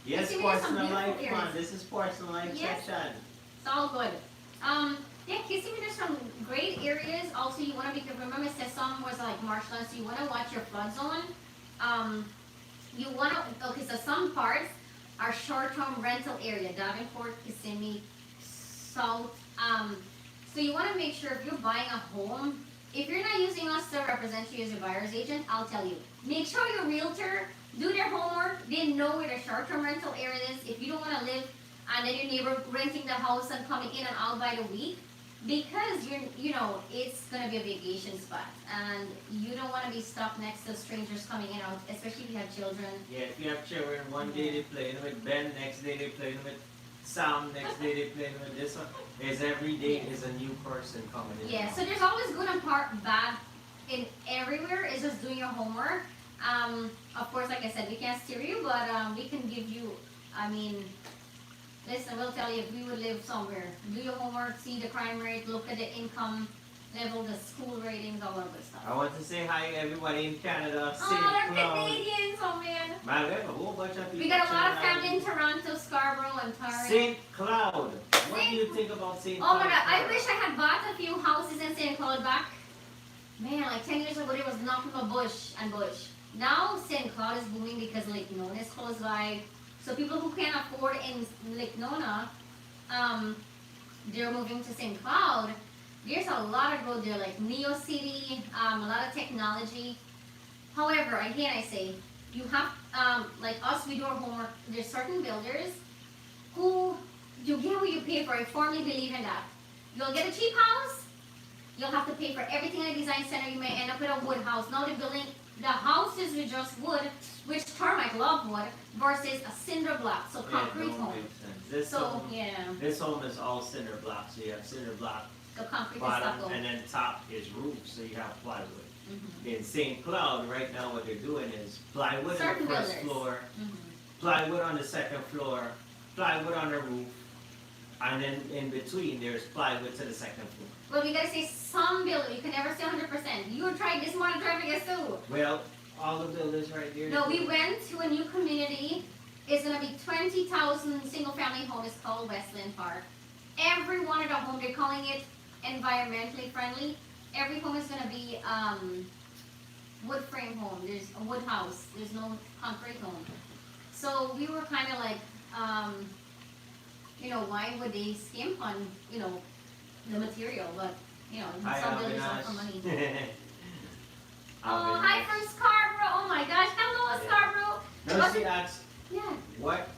Yes, Kissimmee has some personal beautiful life, man. areas. This is personal life Yes. section. It's all good. Yeah, Kissimmee, there's some great areas. Also, you want to be careful. Remember, it says some was like marshland, so you want to watch your flood zone. You want to, okay, so some parts are short-term rental area, Davenport, Kissimmee, South. So you want to make sure if you're buying a home, if you're not using us to represent you as your buyer's agent, I'll tell you. Make sure your realtor do their homework. They know where the short-term rental area is. If you don't want to live and then your neighbor renting the house and coming in and out by the week, because it's gonna be a vacation spot, and you don't want to be stuck next to strangers coming in and out, especially if you have children. Yeah, if you have children, one day they playing with Ben, next day they playing with Sam, next day they playing with this one. Is every day is a new person coming in. Yeah, so there's always good and bad in everywhere. It's just doing your homework. Of course, like I said, we can't steer you, but we can give you. I mean, listen, we'll tell you if we would live somewhere. Do your homework, see the crime rate, look at the income level, the school ratings, all that good stuff. I want to say hi to everybody in Canada, St. Oh, they're Cloud. Canadians, oh man. Man, we have a whole bunch of people. We got a lot of chilling family in Toronto, Scarborough, and Ontario. St. Cloud. What do you think about St. Oh Cloud? my god, I Florida? wish I had bought a few houses in St. Cloud back. Man, like 10 years ago, there was nothing but bush and bush. Now, St. Cloud is booming because Lake Nona is close by. So people who can't afford in Lake Nona, they're moving to St. Cloud. There's a lot of growth there, like Neo City, a lot of technology. However, again, I say, you have, like us, we do our homework. There's certain builders who you get what you pay for. I firmly believe in that. You'll get a cheap house, you'll have to pay for everything in a design center. You may end up with a wood house. Now the houses with just wood, which termite love wood, versus a cinder block, so Yeah, concrete don't home. make sense. This So, home, yeah, this home is all cinder blocks. So you have cinder block the concrete is bottom, stucco. and then top is roof. So you have plywood. Mhm. In St. Cloud, right now, what they're doing is plywood Certain on the first builders. floor, Mhm. plywood on the second floor, plywood on the roof, And then in between, there's plywood to the second floor. Well, we gotta say some building. You can never say 100%. You tried this morning driving us too. Well, all the buildings right there. No, we went to a new community. It's gonna be 20,000 single-family home. It's called Westland Park. Every one of the home, they're calling it environmentally friendly. Every home is gonna be wood frame home. There's a wood house. There's no concrete home. So we were kind of like, why would they skimp on, the material? But some buildings are for money. Oh, hi from Scarborough. Oh my gosh, hello Scarborough. No, she asked, Yeah. what,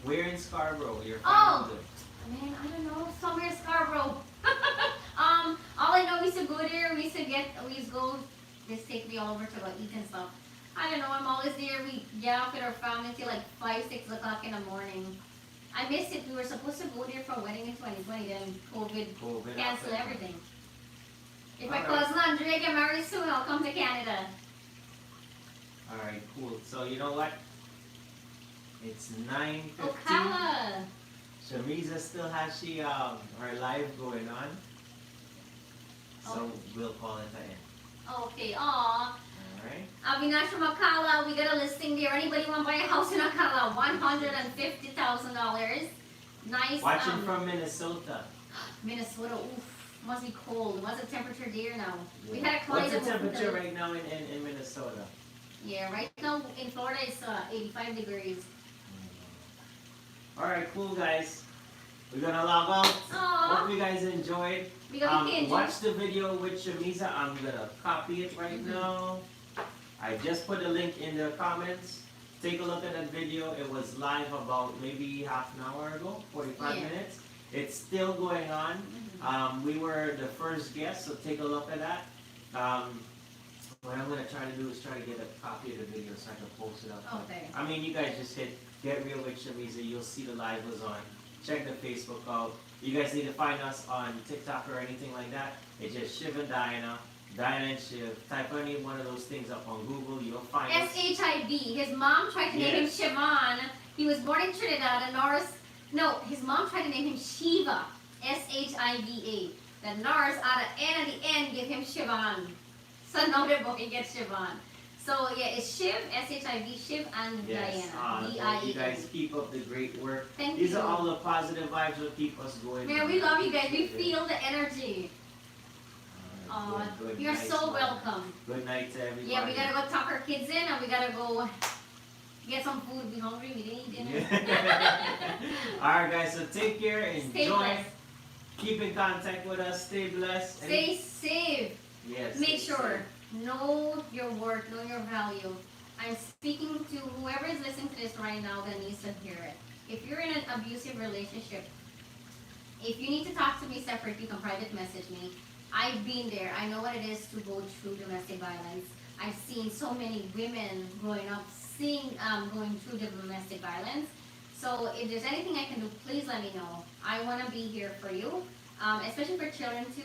where in Scarborough you're Oh. from? Man, I don't know, somewhere in Scarborough. All I know, we used to go there, we used to go, just take me all over to go eat and stuff. I don't know, I'm always there, we get off with our family till like 5, 6 o'clock in the morning. I missed it, we were supposed to go there for a wedding in 2020, then COVID canceled everything. If my cousin Andrea get married soon, I'll come to Canada. Alright, cool. So you know what? It's 9:15. Ocala. Shameeza still has her live going on. So we'll call it an end. Okay, aw. Alright. Avinash from Ocala, we got a listing there. Anybody want to buy a house in Ocala? $150,000. Nice. Watching from Minnesota. Minnesota, oof. Must be cold. What's the temperature there now? Yeah. We had a client. What's the temperature right now in Minnesota? Yeah, right now in Florida it's 85 degrees. Alright, cool guys. We're gonna log out. Aww. Hope you guys enjoyed. We got watch the video with Shameeza. I'm gonna copy it right now. I just put a link in the comments. Take a look at that video. It was live about maybe half an hour ago, 45 minutes. It's still going on. We were the first guest, so take a look at that. What I'm gonna try to do is try to get a copy of the video so I can post it up. Okay. I mean, you guys just hit Get Real with Shameeza. You'll see the live was on. Check the Facebook out. You guys need to find us on TikTok or anything like that. It's just Shiv and Diana, Diana and Shiv. Type any one of those things up on Google. You'll find us. SHIV. His mom tried to name him Shivan. He was born in Trinidad and Norris. No, his mom tried to name him Shiva. SHIVA. The Norris out of N at the end give him Shivan. So now they're both get Shivan. So yeah, it's Shiv, SHIV, Shiv and Diana. You guys keep up the great work. Thank These you. are all the positive vibes that keep us going. Man, we love you guys. We feel the energy. Good You're night, so man. welcome. Good night to everybody. Yeah, we gotta go tuck our kids in and we gotta go get some food. We hungry. We didn't eat dinner. Alright guys, so take care, Stay enjoy, blessed. keep in contact with us, stay blessed. Stay safe. Yes. Make sure. Know your worth, know your value. I'm speaking to whoever is listening to this right now that needs to hear it. If you're in an abusive relationship, if you need to talk to me separate, you can private message me. I've been there. I know what it is to go through domestic violence. I've seen so many women growing up going through the domestic violence. So if there's anything I can do, please let me know. I want to be here for you, especially for children too.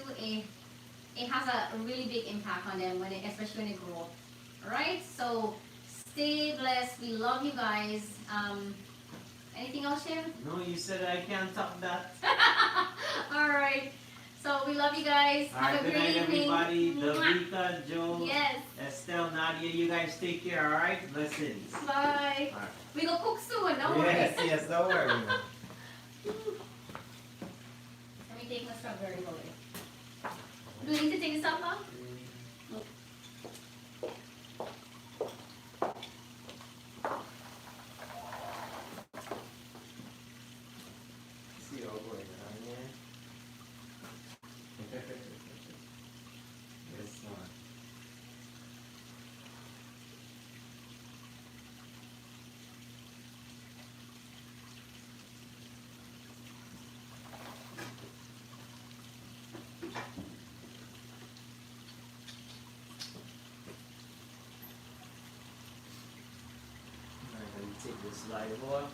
It has a really big impact on them especially when they grow up. Alright, so stay blessed. We love you guys. Anything else, Shem? No, you said I can't top that. Alright, so we love you guys. Alright, Have a good great night evening. everybody. Mwah. Lavika, Joe, Yes. Estelle, Nadia, you guys take care, alright? Blessings. Bye. Alright. We go cook soon, don't worry. Yes, don't worry. Let me take my strawberry away. Do you need to take this out, Mom? See all going on here. Yes, son. Alright, let me take this live off.